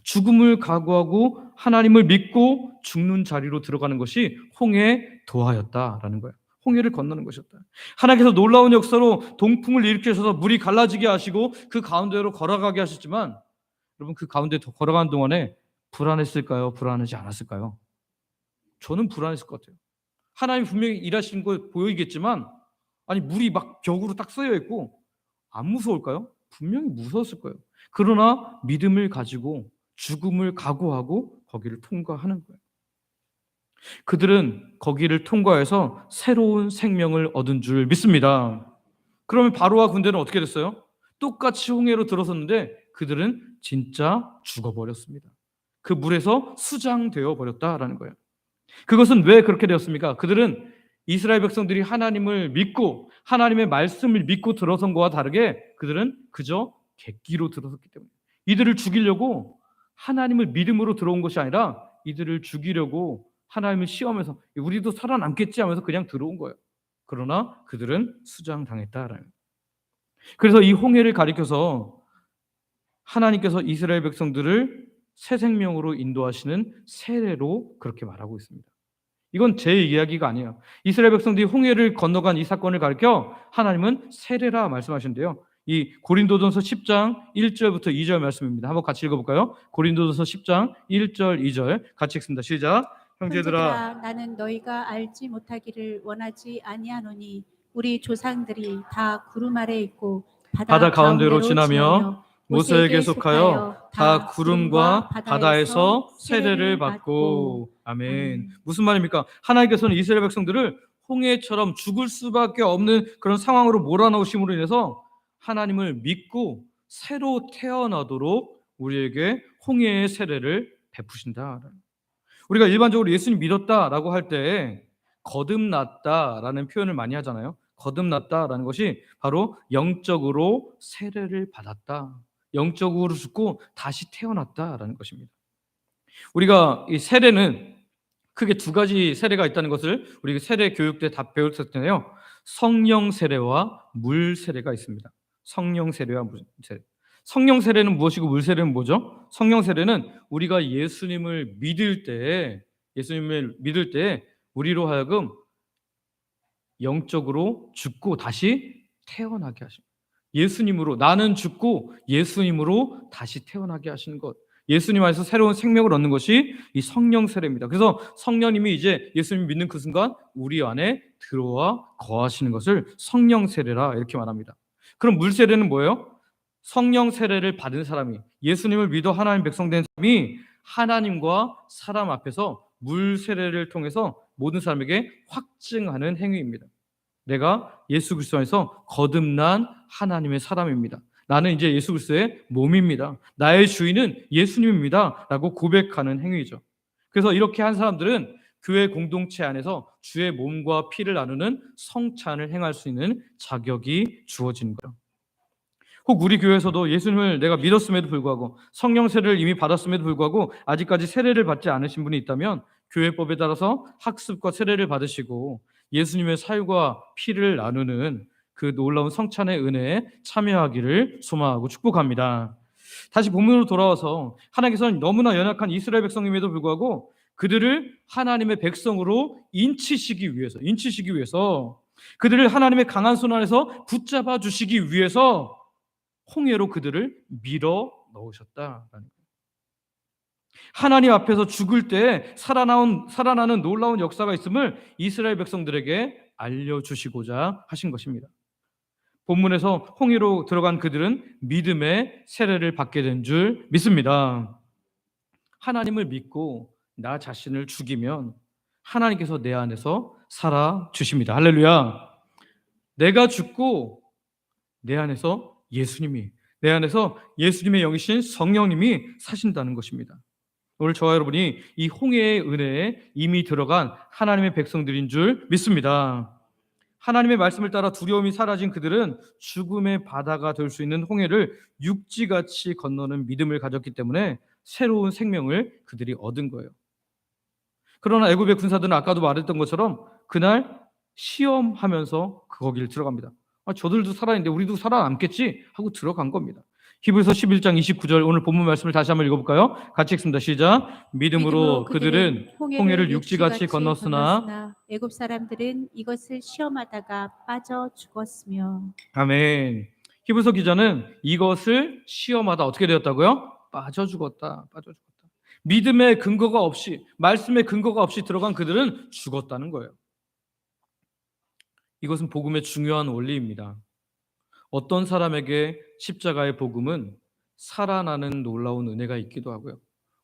Speaker 1: 죽음을 각오하고 하나님을 믿고 죽는 자리로 들어가는 것이 홍해 도하였다라는 거예요. 홍해를 건너는 것이었다. 하나님께서 놀라운 역사로 동풍을 일으키셔서 물이 갈라지게 하시고 그 가운데로 걸어가게 하셨지만 여러분, 그 가운데 걸어가는 동안에 불안했을까요? 불안하지 않았을까요? 저는 불안했을 것 같아요. 하나님 분명히 일하시는 거 보이겠지만 아니 물이 막 벽으로 딱 쓰여 있고 안 무서울까요? 분명히 무서웠을 거예요. 그러나 믿음을 가지고 죽음을 각오하고 거기를 통과하는 거예요. 그들은 거기를 통과해서 새로운 생명을 얻은 줄 믿습니다. 그러면 바로와 군대는 어떻게 됐어요? 똑같이 홍해로 들어섰는데 그들은 진짜 죽어버렸습니다. 그 물에서 수장되어 버렸다라는 거예요. 그것은 왜 그렇게 되었습니까? 그들은 이스라엘 백성들이 하나님을 믿고 하나님의 말씀을 믿고 들어선 것과 다르게 그들은 그저 객기로 들어섰기 때문에 이들을 죽이려고 하나님을 믿음으로 들어온 것이 아니라 이들을 죽이려고 하나님을 시험해서 우리도 살아남겠지 하면서 그냥 들어온 거예요. 그러나 그들은 수장당했다라는 거예요. 그래서 이 홍해를 가리켜서 하나님께서 이스라엘 백성들을 새 생명으로 인도하시는 세례로 그렇게 말하고 있습니다. 이건 제 이야기가 아니에요. 이스라엘 백성들이 홍해를 건너간 이 사건을 가리켜 하나님은 세례라 말씀하시는데요. 이 고린도전서 10장 1절부터 2절 말씀입니다. 한번 같이 읽어볼까요? 고린도전서 10장 1절 2절 같이 읽습니다. 시작. 형제들아,
Speaker 2: 나는 너희가 알지 못하기를 원하지 아니하노니 우리 조상들이 다 구름 아래 있고 바다 가운데로 지나며
Speaker 1: 모세에게 속하여 다 구름과 바다에서 세례를 받고. 아멘. 무슨 말입니까? 하나님께서는 이스라엘 백성들을 홍해처럼 죽을 수밖에 없는 그런 상황으로 몰아넣으심으로 인해서 하나님을 믿고 새로 태어나도록 우리에게 홍해의 세례를 베푸신다. 우리가 일반적으로 예수님 믿었다라고 할 때 거듭났다라는 표현을 많이 하잖아요. 거듭났다라는 것이 바로 영적으로 세례를 받았다. 영적으로 죽고 다시 태어났다라는 것입니다. 우리가 이 세례는 크게 두 가지 세례가 있다는 것을 우리 세례 교육 때 다 배웠을 텐데요. 성령 세례와 물 세례가 있습니다. 성령 세례와 물 세례. 성령 세례는 무엇이고 물 세례는 뭐죠? 성령 세례는 우리가 예수님을 믿을 때 우리로 하여금 영적으로 죽고 다시 태어나게 하십니다. 예수님으로 나는 죽고 예수님으로 다시 태어나게 하시는 것. 예수님 안에서 새로운 생명을 얻는 것이 이 성령 세례입니다. 그래서 성령님이 이제 예수님 믿는 그 순간 우리 안에 들어와 거하시는 것을 성령 세례라 이렇게 말합니다. 그럼 물 세례는 뭐예요? 성령 세례를 받은 사람이 예수님을 믿어 하나님 백성 된 사람이 하나님과 사람 앞에서 물 세례를 통해서 모든 사람에게 확증하는 행위입니다. 내가 예수 그리스도 안에서 거듭난 하나님의 사람입니다. 나는 이제 예수 그리스도의 몸입니다. 나의 주인은 예수님입니다. 라고 고백하는 행위죠. 그래서 이렇게 한 사람들은 교회 공동체 안에서 주의 몸과 피를 나누는 성찬을 행할 수 있는 자격이 주어진 거예요. 혹 우리 교회에서도 예수님을 내가 믿었음에도 불구하고 성령 세례를 이미 받았음에도 불구하고 아직까지 세례를 받지 않으신 분이 있다면 교회법에 따라서 학습과 세례를 받으시고 예수님의 살과 피를 나누는 그 놀라운 성찬의 은혜에 참여하기를 소망하고 축복합니다. 다시 본문으로 돌아와서 하나님께서는 너무나 연약한 이스라엘 백성임에도 불구하고 그들을 하나님의 백성으로 인치시기 위해서 그들을 하나님의 강한 손 안에서 붙잡아 주시기 위해서 홍해로 그들을 밀어 넣으셨다라는 거예요. 하나님 앞에서 죽을 때 살아나는 놀라운 역사가 있음을 이스라엘 백성들에게 알려주시고자 하신 것입니다. 본문에서 홍해로 들어간 그들은 믿음의 세례를 받게 된 줄 믿습니다. 하나님을 믿고 나 자신을 죽이면 하나님께서 내 안에서 살아 주십니다. 할렐루야. 내가 죽고 내 안에서 예수님의 영이신 성령님이 사신다는 것입니다. 오늘 저와 여러분이 이 홍해의 은혜에 이미 들어간 하나님의 백성들인 줄 믿습니다. 하나님의 말씀을 따라 두려움이 사라진 그들은 죽음의 바다가 될 수 있는 홍해를 육지같이 건너는 믿음을 가졌기 때문에 새로운 생명을 그들이 얻은 거예요. 그러나 애굽의 군사들은 아까도 말했던 것처럼 그날 시험하면서 거기를 들어갑니다. 저들도 살아있는데 우리도 살아남겠지 하고 들어간 겁니다. 히브리서 11장 29절 오늘 본문 말씀을 다시 한번 읽어볼까요? 같이 읽습니다. 시작. 믿음으로 그들은 홍해를 육지같이 건넜으나
Speaker 2: 애굽 사람들은 이것을 시험하다가 빠져 죽었으며.
Speaker 1: 아멘. 히브리서 기자는 이것을 시험하다 어떻게 되었다고요? 빠져 죽었다. 믿음의 근거가 없이, 말씀의 근거가 없이 들어간 그들은 죽었다는 거예요. 이것은 복음의 중요한 원리입니다. 어떤 사람에게 십자가의 복음은 살아나는 놀라운 은혜가 있기도 하고요.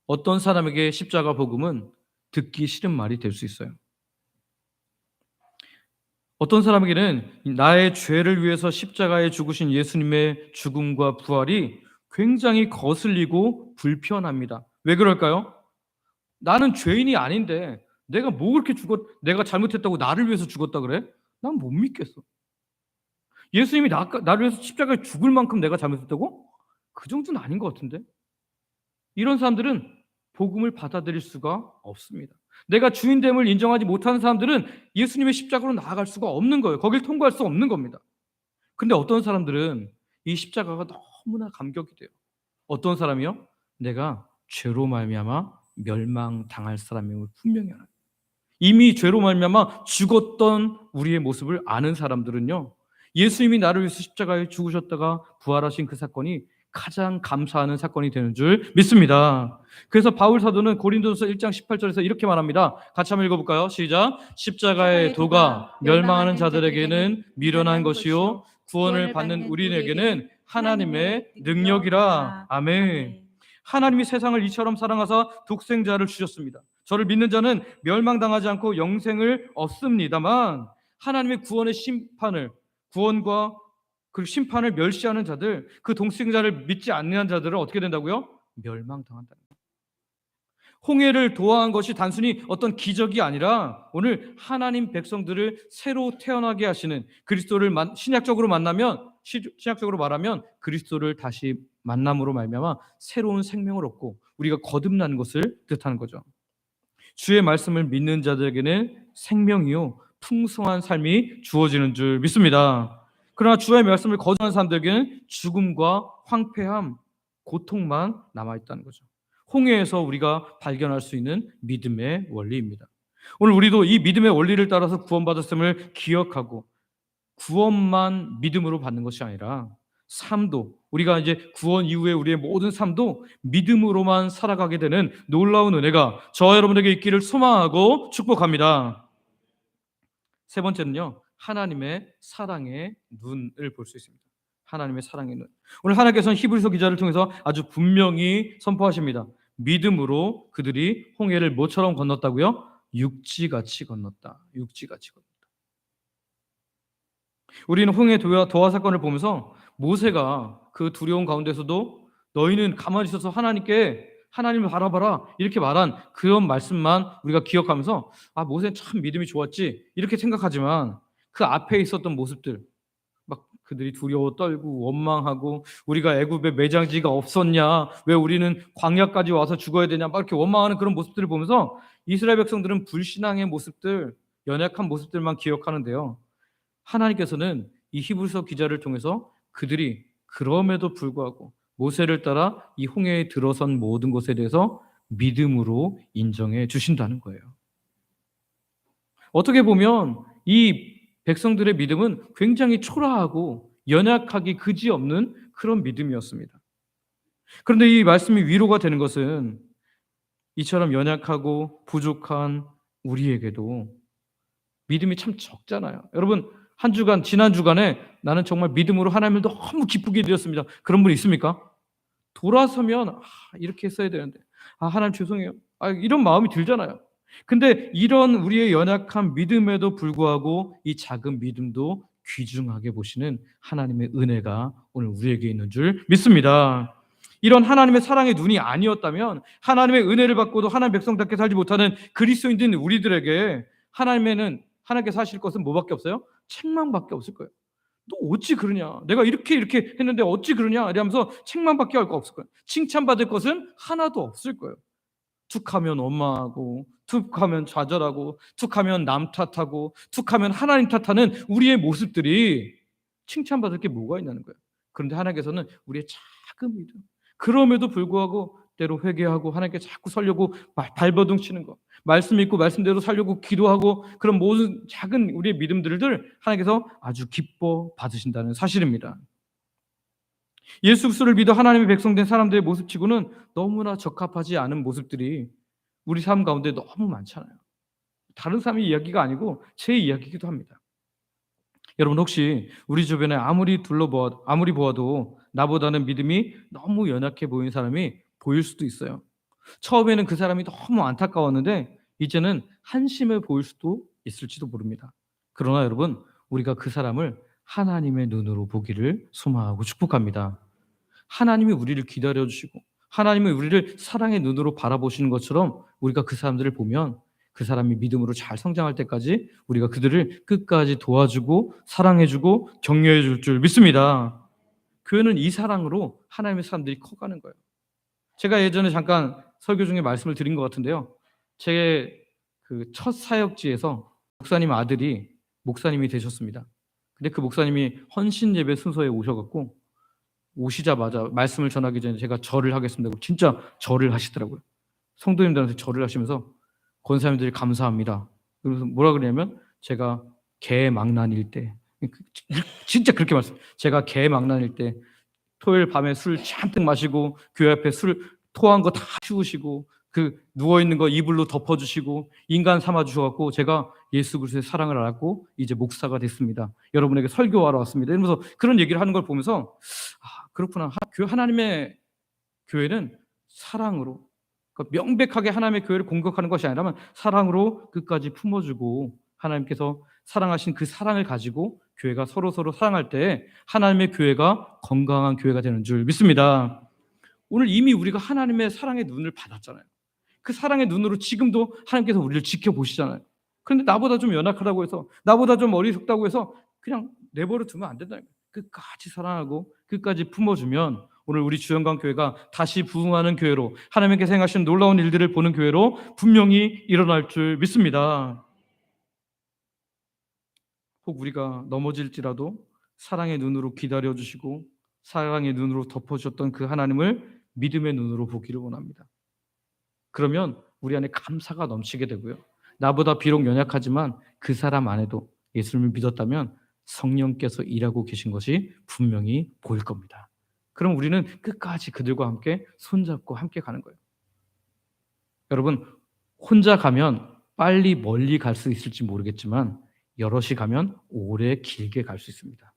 Speaker 1: 어떤 사람에게 십자가 복음은 듣기 싫은 말이 될 수 있어요. 어떤 사람에게는 나의 죄를 위해서 십자가에 죽으신 예수님의 죽음과 부활이 굉장히 거슬리고 불편합니다. 왜 그럴까요? 나는 죄인이 아닌데 내가 내가 잘못했다고 나를 위해서 죽었다 그래? 난 못 믿겠어. 예수님이 나를 위해서 십자가에 죽을 만큼 내가 잘못했다고? 그 정도는 아닌 것 같은데? 이런 사람들은 복음을 받아들일 수가 없습니다. 내가 주인됨을 인정하지 못하는 사람들은 예수님의 십자가로 나아갈 수가 없는 거예요. 거길 통과할 수 없는 겁니다. 근데 어떤 사람들은 이 십자가가 너무나 감격이 돼요. 어떤 사람이요? 내가 죄로 말미암아 멸망당할 사람임을 분명히 알아요. 이미 죄로 말미암아 죽었던 우리의 모습을 아는 사람들은요, 예수님이 나를 위해서 십자가에 죽으셨다가 부활하신 그 사건이 가장 감사하는 사건이 되는 줄 믿습니다. 그래서 바울 사도는 고린도서 1장 18절에서 이렇게 말합니다. 같이 한번 읽어볼까요? 시작. 십자가의 도가 멸망하는 자들에게는 미련한 것이요 구원을 받는 우리에게는 하나님의 능력이라. 아멘. 하나님이 세상을 이처럼 사랑하사 독생자를 주셨습니다. 저를 믿는 자는 멸망당하지 않고 영생을 얻습니다만 하나님의 구원과 그리고 심판을 멸시하는 자들, 그 독생자를 믿지 않는 자들은 어떻게 된다고요? 멸망당한다. 홍해를 도화한 것이 단순히 어떤 기적이 아니라 오늘 하나님 백성들을 새로 태어나게 하시는 그리스도를 신약적으로 말하면 그리스도를 다시 만남으로 말미암아 새로운 생명을 얻고 우리가 거듭난 것을 뜻하는 거죠. 주의 말씀을 믿는 자들에게는 생명이요 풍성한 삶이 주어지는 줄 믿습니다. 그러나 주의 말씀을 거절하는 사람들에게는 죽음과 황폐함, 고통만 남아있다는 거죠. 홍해에서 우리가 발견할 수 있는 믿음의 원리입니다. 오늘 우리도 이 믿음의 원리를 따라서 구원받았음을 기억하고 구원만 믿음으로 받는 것이 아니라 삶도, 우리가 이제 구원 이후에 우리의 모든 삶도 믿음으로만 살아가게 되는 놀라운 은혜가 저와 여러분에게 있기를 소망하고 축복합니다. 세 번째는요, 하나님의 사랑의 눈을 볼 수 있습니다. 하나님의 사랑의 눈. 오늘 하나님께서는 히브리서 기자를 통해서 아주 분명히 선포하십니다. 믿음으로 그들이 홍해를 뭐처럼 건넜다고요? 육지같이 건넜다. 우리는 홍해 도화 사건을 보면서 모세가 그 두려운 가운데서도 너희는 가만히 있어서 하나님을 바라봐라 이렇게 말한 그런 말씀만 우리가 기억하면서 모세는 참 믿음이 좋았지 이렇게 생각하지만 그 앞에 있었던 모습들, 막 그들이 두려워 떨고 원망하고 우리가 애굽에 매장지가 없었냐, 왜 우리는 광야까지 와서 죽어야 되냐, 막 이렇게 원망하는 그런 모습들을 보면서 이스라엘 백성들은 불신앙의 모습들, 연약한 모습들만 기억하는데요, 하나님께서는 이 히브리서 기자를 통해서 그들이 그럼에도 불구하고 모세를 따라 이 홍해에 들어선 모든 것에 대해서 믿음으로 인정해 주신다는 거예요. 어떻게 보면 이 백성들의 믿음은 굉장히 초라하고 연약하기 그지없는 그런 믿음이었습니다. 그런데 이 말씀이 위로가 되는 것은 이처럼 연약하고 부족한 우리에게도 믿음이 참 적잖아요. 여러분, 지난 주간에 나는 정말 믿음으로 하나님을 너무 기쁘게 드렸습니다. 그런 분 있습니까? 돌아서면 이렇게 했어야 되는데, 하나님 죄송해요, 이런 마음이 들잖아요. 근데 이런 우리의 연약한 믿음에도 불구하고 이 작은 믿음도 귀중하게 보시는 하나님의 은혜가 오늘 우리에게 있는 줄 믿습니다. 이런 하나님의 사랑의 눈이 아니었다면, 하나님의 은혜를 받고도 하나님 백성답게 살지 못하는 그리스도인들인 우리들에게 하나님께서 하실 것은 뭐밖에 없어요? 책망밖에 없을 거예요. 너 어찌 그러냐, 내가 이렇게 했는데 어찌 그러냐 이러면서 책망밖에 할 거 없을 거예요. 칭찬받을 것은 하나도 없을 거예요. 툭하면 원망하고, 툭하면 좌절하고, 툭하면 남 탓하고, 툭하면 하나님 탓하는 우리의 모습들이 칭찬받을 게 뭐가 있냐는 거예요. 그런데 하나님께서는 우리의 작은 믿음, 그럼에도 불구하고 때로 회개하고 하나님께 자꾸 살려고 발버둥 치는 거, 말씀 읽고 말씀대로 살려고 기도하고, 그런 모든 작은 우리의 믿음들을 하나님께서 아주 기뻐 받으신다는 사실입니다. 예수 그리스도를 믿어 하나님의 백성된 사람들의 모습치고는 너무나 적합하지 않은 모습들이 우리 삶 가운데 너무 많잖아요. 다른 사람의 이야기가 아니고 제 이야기이기도 합니다. 여러분, 혹시 우리 주변에 아무리 보아도 나보다는 믿음이 너무 연약해 보이는 사람이 보일 수도 있어요. 처음에는 그 사람이 너무 안타까웠는데 이제는 한심해 보일 수도 있을지도 모릅니다. 그러나 여러분, 우리가 그 사람을 하나님의 눈으로 보기를 소망하고 축복합니다. 하나님이 우리를 기다려주시고 하나님이 우리를 사랑의 눈으로 바라보시는 것처럼 우리가 그 사람들을 보면 그 사람이 믿음으로 잘 성장할 때까지 우리가 그들을 끝까지 도와주고 사랑해주고 격려해 줄 믿습니다. 교회는 이 사랑으로 하나님의 사람들이 커가는 거예요. 제가 예전에 잠깐 설교 중에 말씀을 드린 것 같은데요, 제 그 첫 사역지에서 목사님 아들이 목사님이 되셨습니다. 근데 그 목사님이 헌신 예배 순서에 오셔갖고 오시자마자 말씀을 전하기 전에 제가 절을 하겠습니다. 진짜 절을 하시더라고요. 성도님들한테 절을 하시면서 권사님들이 감사합니다. 그래서 뭐라 그러냐면, 제가 개망난일 때, 진짜 그렇게 제가 개망난일 때 토요일 밤에 술 잔뜩 마시고 교회 앞에 술 토한 거 다 치우시고 그 누워있는 거 이불로 덮어주시고 인간 삼아주셔갖고 제가 예수 그리스도의 사랑을 알았고 이제 목사가 됐습니다. 여러분에게 설교하러 왔습니다. 이러면서 그런 얘기를 하는 걸 보면서 그렇구나. 하나님의 교회는 사랑으로, 그러니까 명백하게 하나님의 교회를 공격하는 것이 아니라면 사랑으로 끝까지 품어주고, 하나님께서 사랑하신 그 사랑을 가지고 교회가 서로 사랑할 때 하나님의 교회가 건강한 교회가 되는 줄 믿습니다. 오늘 이미 우리가 하나님의 사랑의 눈을 받았잖아요. 그 사랑의 눈으로 지금도 하나님께서 우리를 지켜보시잖아요. 그런데 나보다 좀 연약하다고 해서, 나보다 좀 어리석다고 해서 그냥 내버려 두면 안 된다는 거예요. 끝까지 사랑하고 끝까지 품어주면 오늘 우리 주영강 교회가 다시 부흥하는 교회로, 하나님께서 행하시는 놀라운 일들을 보는 교회로 분명히 일어날 줄 믿습니다. 혹 우리가 넘어질지라도 사랑의 눈으로 기다려주시고 사랑의 눈으로 덮어주셨던 그 하나님을 믿음의 눈으로 보기를 원합니다. 그러면 우리 안에 감사가 넘치게 되고요, 나보다 비록 연약하지만 그 사람 안에도 예수님을 믿었다면 성령께서 일하고 계신 것이 분명히 보일 겁니다. 그럼 우리는 끝까지 그들과 함께 손잡고 함께 가는 거예요. 여러분, 혼자 가면 빨리 멀리 갈 수 있을지 모르겠지만 여럿이 가면 오래 길게 갈 수 있습니다.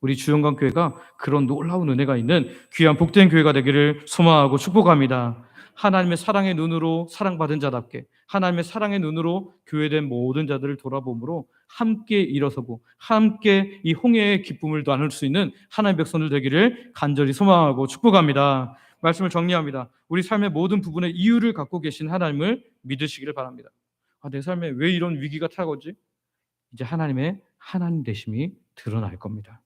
Speaker 1: 우리 주영강 교회가 그런 놀라운 은혜가 있는 귀한 복된 교회가 되기를 소망하고 축복합니다. 하나님의 사랑의 눈으로 사랑받은 자답게, 하나님의 사랑의 눈으로 교회된 모든 자들을 돌아보므로 함께 일어서고 함께 이 홍해의 기쁨을 나눌 수 있는 하나님의 백성들 되기를 간절히 소망하고 축복합니다. 말씀을 정리합니다. 우리 삶의 모든 부분에 이유를 갖고 계신 하나님을 믿으시기를 바랍니다. 내 삶에 왜 이런 위기가 찾아오지? 이제 하나님의 하나님 되심이 드러날 겁니다.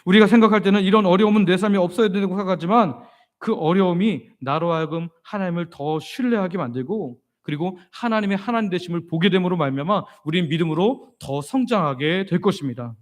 Speaker 1: 우리가 생각할 때는 이런 어려움은 내 삶에 없어야 된다고 생각하지만 그 어려움이 나로 하여금 하나님을 더 신뢰하게 만들고 그리고 하나님의 하나님 되심을 보게 됨으로 말미암아 우리는 믿음으로 더 성장하게 될 것입니다.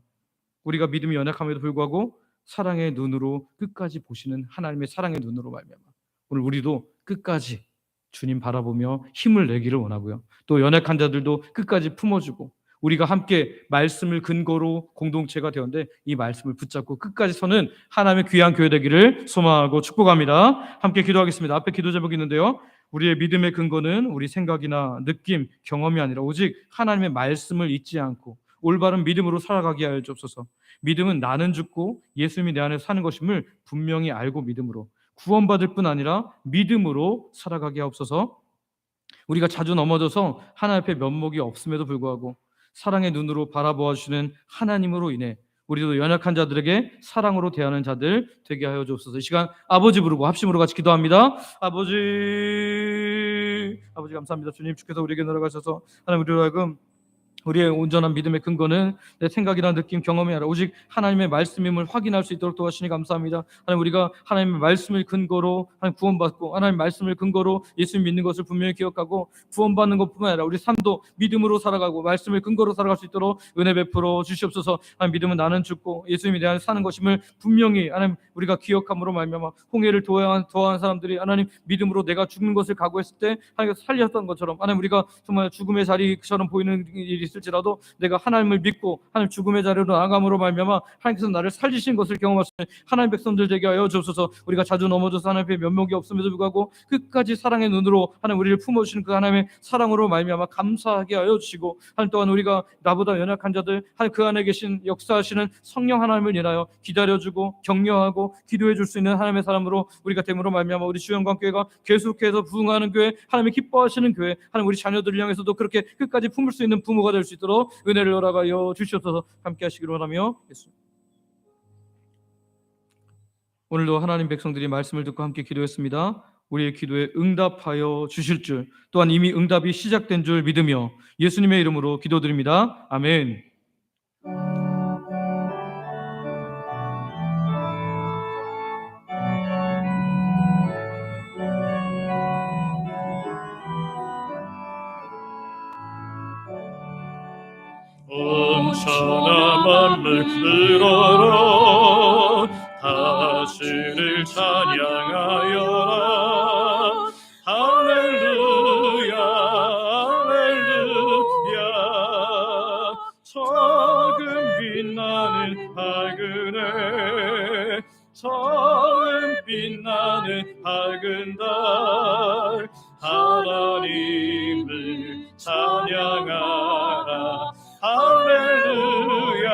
Speaker 1: 우리가 믿음이 연약함에도 불구하고 사랑의 눈으로 끝까지 보시는 하나님의 사랑의 눈으로 말미암아 오늘 우리도 끝까지 주님 바라보며 힘을 내기를 원하고요. 또 연약한 자들도 끝까지 품어주고 우리가 함께 말씀을 근거로 공동체가 되었는데 이 말씀을 붙잡고 끝까지 서는 하나님의 귀한 교회 되기를 소망하고 축복합니다. 함께 기도하겠습니다. 앞에 기도 제목이 있는데요. 우리의 믿음의 근거는 우리 생각이나 느낌, 경험이 아니라 오직 하나님의 말씀을 잊지 않고 올바른 믿음으로 살아가게 하여 주옵소서. 믿음은 나는 죽고 예수님이 내 안에 사는 것임을 분명히 알고 믿음으로 구원받을 뿐 아니라 믿음으로 살아가게 하옵소서. 우리가 자주 넘어져서 하나님 앞에 면목이 없음에도 불구하고 사랑의 눈으로 바라보아 주시는 하나님으로 인해 우리도 연약한 자들에게 사랑으로 대하는 자들 되게 하여 주옵소서. 이 시간 아버지 부르고 합심으로 같이 기도합니다. 아버지 감사합니다. 주님 주께서 우리에게 날아가셔서 하나님 우리로 하여금 우리의 온전한 믿음의 근거는 내 생각이나 느낌, 경험이 아니라 오직 하나님의 말씀임을 확인할 수 있도록 도와주시니 감사합니다. 하나님 우리가 하나님의 말씀을 근거로 하나님 구원받고 하나님의 말씀을 근거로 예수님 믿는 것을 분명히 기억하고 구원받는 것뿐만 아니라 우리 삶도 믿음으로 살아가고 말씀을 근거로 살아갈 수 있도록 은혜 베풀어 주시옵소서. 하나님 믿음은 나는 죽고 예수님이 내 안에 사는 것임을 분명히 하나님 우리가 기억함으로 말미암아 홍해를 도와한 사람들이 하나님 믿음으로 내가 죽는 것을 각오했을 때 하나님께서 살렸던 것처럼 하나님 우리가 정말 죽음의 자리처럼 보이는 일이 있을지라도 내가 하나님을 믿고 하나님 죽음의 자리로 나아감으로 말미암아 하나님께서 나를 살리신 것을 경험할 수 있는 하나님 백성들 되게 하여 주옵소서. 우리가 자주 넘어져서 하나님 앞에 면목이 없음에도 불구하고 끝까지 사랑의 눈으로 하나님 우리를 품어주시는 그 하나님의 사랑으로 말미암아 감사하게 하여 주시고 하나님 또한 우리가 나보다 연약한 자들 하나님 그 안에 계신 역사하시는 성령 하나님을 인하여 기다려주고 격려하고 기도해 줄 수 있는 하나님의 사람으로 우리가 됨으로 말미암아 우리 주영광교회가 계속해서 부흥하는 교회 하나님의 기뻐하시는 교회 하나님 우리 자녀들을 향해서도 그렇게 끝까지 품을 수 있는 부모가 될 수 있도록 은혜를 허락하여 주시옵소서. 함께 하시기를 원하며 오늘도 하나님 백성들이 말씀을 듣고 함께 기도했습니다. 우리의 기도에 응답하여 주실 줄 또한 이미 응답이 시작된 줄 믿으며 예수님의 이름으로 기도드립니다. 아멘.
Speaker 3: 엄청난 만물 들어라 다시를 찬양하여라 할렐루야 할렐루야 적은 빛나는 밝은 해 적은 빛나는 밝은 달 하나님을 찬양하라 할렐루야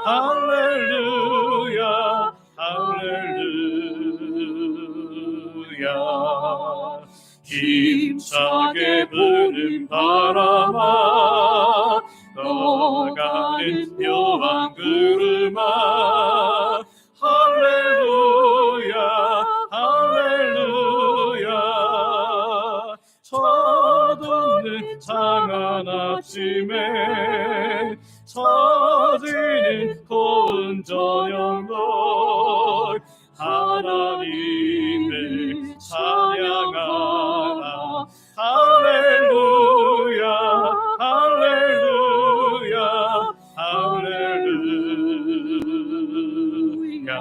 Speaker 3: 할렐루야 할렐루야 힘차게 부는 바람아 떠가는 묘한 구름아 할렐루야 할렐루야 젖없는 장한 아침에 처지는 고운 저녁널 하나님을 찬양하라 할렐루야 할렐루야 할렐루야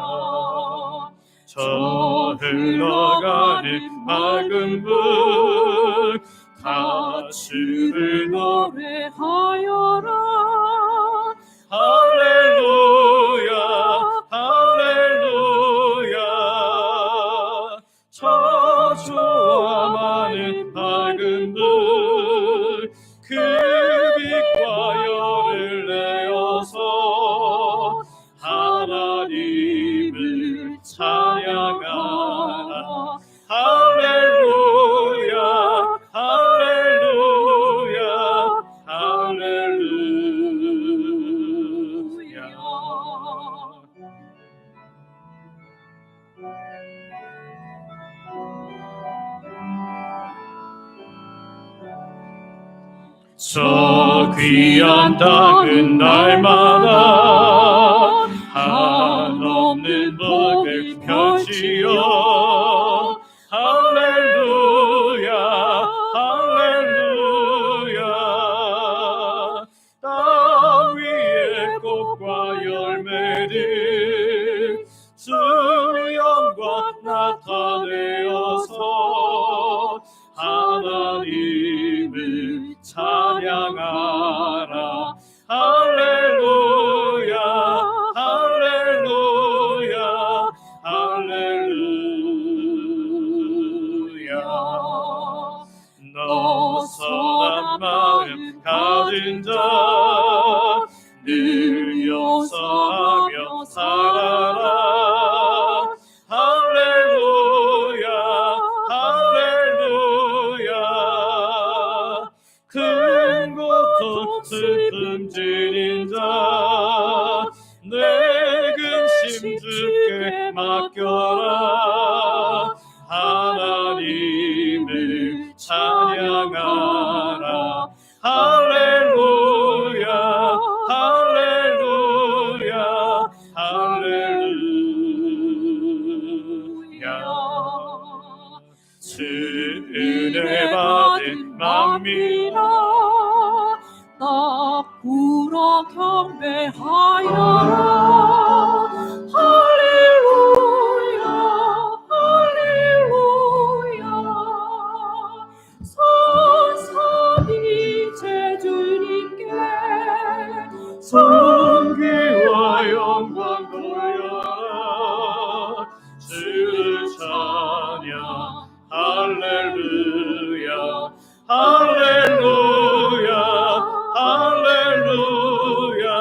Speaker 3: 저 흘러가는 맑은 물 가수를 노래하여라 할렐루야 할렐루야 저주와 많은 밝은 불 그 빛과 열을 내어서 하나님을 찬양하라 할렐루야 할렐루야 저 귀한 땅은 날마다 한없는 복을 펼치어 할렐루야 할렐루야 땅 위에 꽃과 열매들 주 영광 나타내어서 하나님을 찬양하라 할렐루야 할렐루야 할렐루야 너 선한 마음 가진 자 늘 용서하며 살아라 할렐루야 할렐루야 큰 고통 슬픔 지닌 자 내 근심 주께 맡겨라 하나님을 찬양하라 할렐루야 할렐루야 할렐루야 주 은혜 받은 만민아
Speaker 4: 나 불어 경배하여라 할렐루야 할렐루야 선사비 제주님께
Speaker 3: 존귀와 영광 돌려라 주를 찬양 할렐루야 할렐루야 할렐루야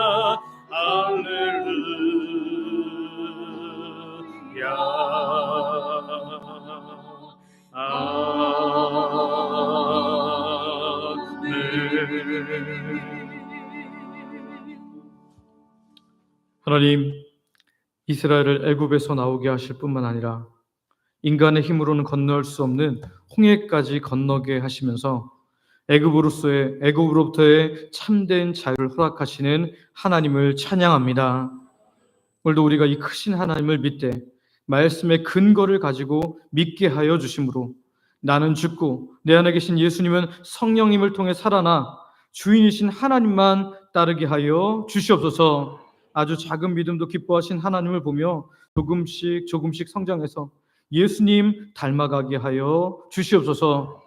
Speaker 3: 할렐루야
Speaker 1: 하나님, 이스라엘을 애굽에서 나오게 하실 뿐만 아니라 인간의 힘으로는 건너올 수 없는 홍해까지 건너게 하시면서 애굽으로부터의 참된 자유를 허락하시는 하나님을 찬양합니다. 오늘도 우리가 이 크신 하나님을 믿되 말씀의 근거를 가지고 믿게 하여 주심으로 나는 죽고 내 안에 계신 예수님은 성령님을 통해 살아나 주인이신 하나님만 따르게 하여 주시옵소서. 아주 작은 믿음도 기뻐하신 하나님을 보며 조금씩 성장해서 예수님 닮아가게 하여 주시옵소서.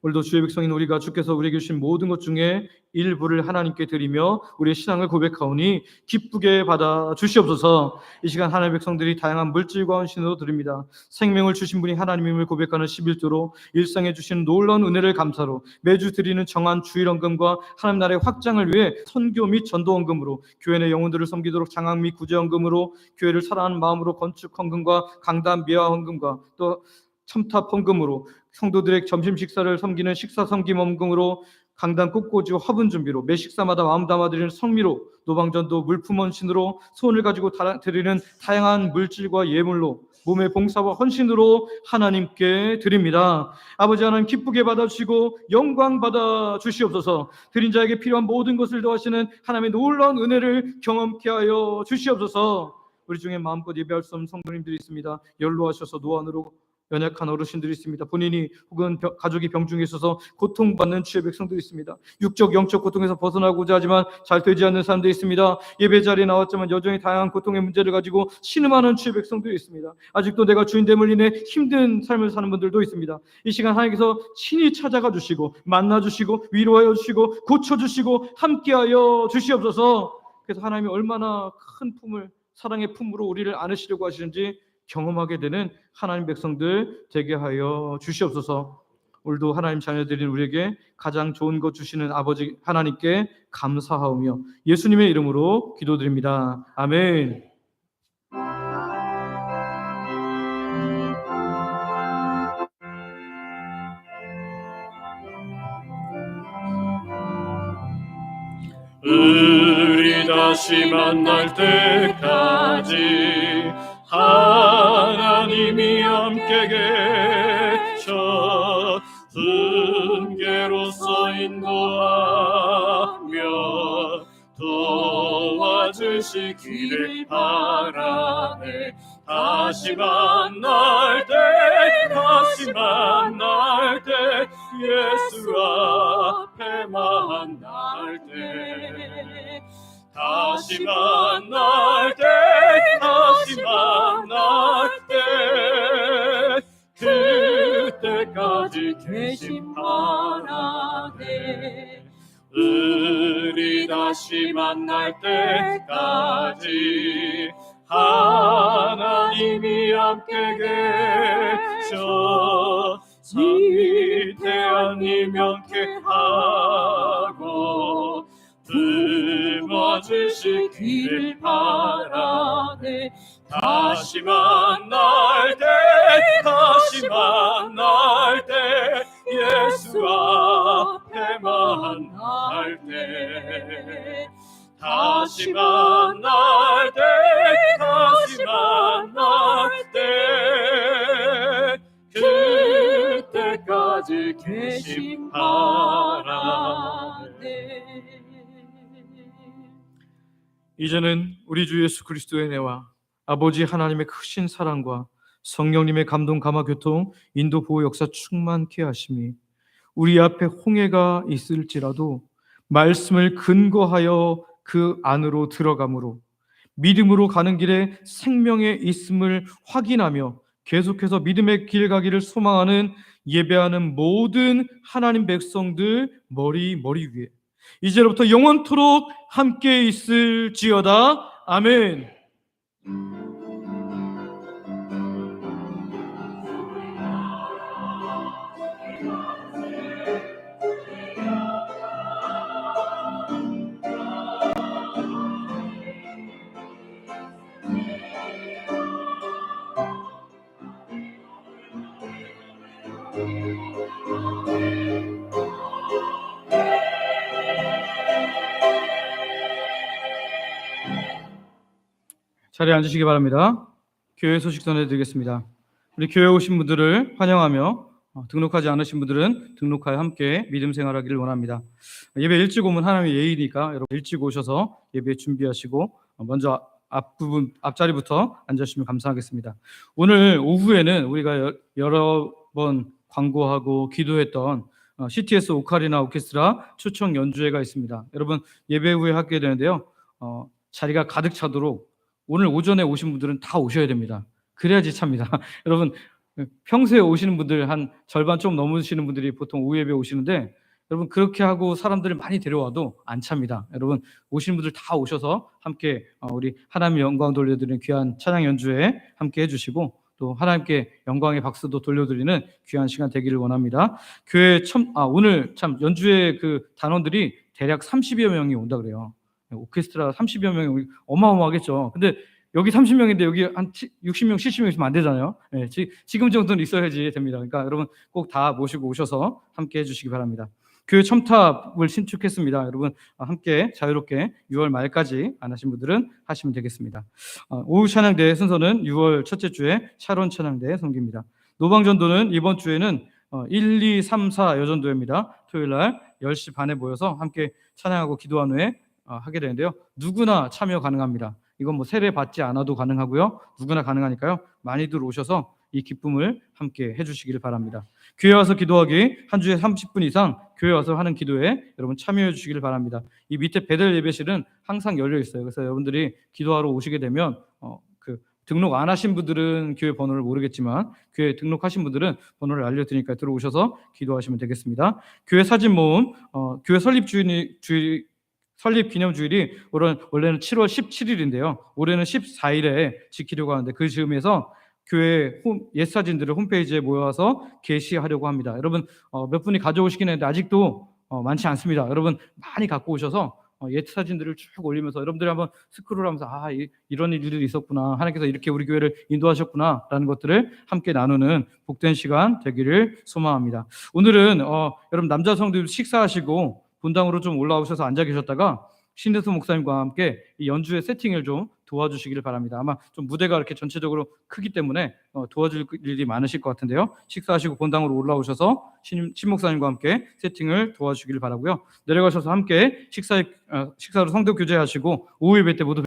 Speaker 1: 오늘도 주의 백성인 우리가 주께서 우리에게 주신 모든 것 중에 일부를 하나님께 드리며 우리의 신앙을 고백하오니 기쁘게 받아 주시옵소서. 이 시간 하나님의 백성들이 다양한 물질과 헌신으로 드립니다. 생명을 주신 분이 하나님임을 고백하는 11조로 일상에 주신 놀라운 은혜를 감사로 매주 드리는 정한 주일헌금과 하나님 나라의 확장을 위해 선교 및 전도헌금으로 교회 내 영혼들을 섬기도록 장학 및 구제헌금으로 교회를 사랑하는 마음으로 건축헌금과 강단 미화헌금과 또 첨탑 헌금으로 성도들의 점심 식사를 섬기는 식사 섬김 헌금으로 강단 꽃꽂이와 화분 준비로 매 식사마다 마음 담아드리는 성미로 노방전도 물품 헌신으로 소원을 가지고 드리는 다양한 물질과 예물로 몸의 봉사와 헌신으로 하나님께 드립니다. 아버지 하나님 기쁘게 받아주시고 영광 받아 주시옵소서. 드린 자에게 필요한 모든 것을 더하시는 하나님의 놀라운 은혜를 경험케 하여 주시옵소서. 우리 중에 마음껏 예배할 수 없는 성도님들이 있습니다. 연로하셔서 노안으로 연약한 어르신들이 있습니다. 본인이 혹은 가족이 병중에 있어서 고통받는 주의 백성들이 있습니다. 육적 영적 고통에서 벗어나고자 하지만 잘 되지 않는 사람들이 있습니다. 예배 자리에 나왔지만 여전히 다양한 고통의 문제를 가지고 신음하는 주의 백성들이 있습니다. 아직도 내가 주인됨을 인해 힘든 삶을 사는 분들도 있습니다. 이 시간 하나님께서 친히 찾아가 주시고 만나 주시고 위로하여 주시고 고쳐 주시고 함께하여 주시옵소서. 그래서 하나님이 얼마나 큰 품을 사랑의 품으로 우리를 안으시려고 하시는지 경험하게 되는 하나님 백성들 되게 하여 주시옵소서. 오늘도 하나님 자녀들인 우리에게 가장 좋은 것 주시는 아버지 하나님께 감사하오며 예수님의 이름으로 기도드립니다. 아멘.
Speaker 3: 우리 다시 만날 때까지 하나님이 함께 계셔 분개로서 인도하며 도와주시기를 바라네. 다시 만날 때 예수 앞에 만날 때 다시 만날 때 그때까지 계심 바라네. 우리 다시 만날 때까지 하나님이 함께 계셔 위대한 함께 하고 품어주시기를 바라네. 다시 만날 때 예수 앞에 만날 때 다시 만날 때 그때까지 계심 바라네.
Speaker 1: 이제는 우리 주 예수 그리스도의 은혜와 아버지 하나님의 크신 사랑과 성령님의 감동 감화 교통 인도 보호 역사 충만케 하심이 우리 앞에 홍해가 있을지라도 말씀을 근거하여 그 안으로 들어가므로 믿음으로 가는 길에 생명의 있음을 확인하며 계속해서 믿음의 길 가기를 소망하는 예배하는 모든 하나님 백성들 머리 위에 이제로부터 영원토록 함께 있을지어다. 아멘. 자리에 앉으시기 바랍니다. 교회 소식 전해드리겠습니다. 우리 교회 오신 분들을 환영하며 등록하지 않으신 분들은 등록하여 함께 믿음 생활하기를 원합니다. 예배 일찍 오면 하나님의 예의니까 여러분 일찍 오셔서 예배 준비하시고 먼저 앞자리부터 앉으시면 감사하겠습니다. 오늘 오후에는 우리가 여러 번 광고하고 기도했던 CTS 오카리나 오케스트라 초청 연주회가 있습니다. 여러분 예배 후에 하게 되는데요. 자리가 가득 차도록 오늘 오전에 오신 분들은 다 오셔야 됩니다. 그래야지 찹니다. 여러분 평소에 오시는 분들 한 절반 좀 넘으시는 분들이 보통 오후 예배 오시는데 여러분 그렇게 하고 사람들을 많이 데려와도 안 찹니다. 여러분 오시는 분들 다 오셔서 함께 우리 하나님 영광 돌려드리는 귀한 찬양 연주에 함께 해주시고 또 하나님께 영광의 박수도 돌려드리는 귀한 시간 되기를 원합니다. 교회 오늘 참 연주회 그 단원들이 대략 30여 명이 온다 그래요. 오케스트라 30여 명이 어마어마하겠죠. 근데 여기 30명인데 여기 한 60명, 70명 있으면 안 되잖아요. 네, 지금 정도는 있어야지 됩니다. 그러니까 여러분 꼭 다 모시고 오셔서 함께 해주시기 바랍니다. 교회 첨탑을 신축했습니다. 여러분 함께 자유롭게 6월 말까지 안 하신 분들은 하시면 되겠습니다. 오후 찬양대 순서는 6월 첫째 주에 샤론 찬양대 섬깁니다. 노방전도는 이번 주에는 1, 2, 3, 4 여전도회입니다. 토요일 날 10시 반에 모여서 함께 찬양하고 기도한 후에 하게 되는데요. 누구나 참여 가능합니다. 이건 뭐 세례 받지 않아도 가능하고요. 누구나 가능하니까요. 많이들 오셔서 이 기쁨을 함께 해주시기를 바랍니다. 교회 와서 기도하기 한 주에 30분 이상 교회 와서 하는 기도에 여러분 참여해 주시기를 바랍니다. 이 밑에 베델 예배실은 항상 열려 있어요. 그래서 여러분들이 기도하러 오시게 되면 등록 안 하신 분들은 교회 번호를 모르겠지만 교회 등록하신 분들은 번호를 알려드리니까 들어오셔서 기도하시면 되겠습니다. 교회 사진 모임, 교회 설립 기념주일이 원래는 7월 17일인데요. 올해는 14일에 지키려고 하는데 그 즈음에서 교회 옛 사진들을 홈페이지에 모아서 게시하려고 합니다. 여러분 몇 분이 가져오시긴 했는데 아직도 많지 않습니다. 여러분 많이 갖고 오셔서 옛 사진들을 쭉 올리면서 여러분들이 한번 스크롤하면서 이런 일들이 있었구나, 하나님께서 이렇게 우리 교회를 인도하셨구나 라는 것들을 함께 나누는 복된 시간 되기를 소망합니다. 오늘은 여러분 남자 성도들 식사하시고 본당으로 좀 올라오셔서 앉아 계셨다가 신대수 목사님과 함께 이 연주의 세팅을 좀 도와주시기를 바랍니다. 아마 좀 무대가 이렇게 전체적으로 크기 때문에 도와줄 일이 많으실 것 같은데요. 식사하시고 본당으로 올라오셔서 신 목사님과 함께 세팅을 도와주시기를 바라고요. 내려가셔서 함께 식사로 성도 교제하시고 오후 예배 때 모두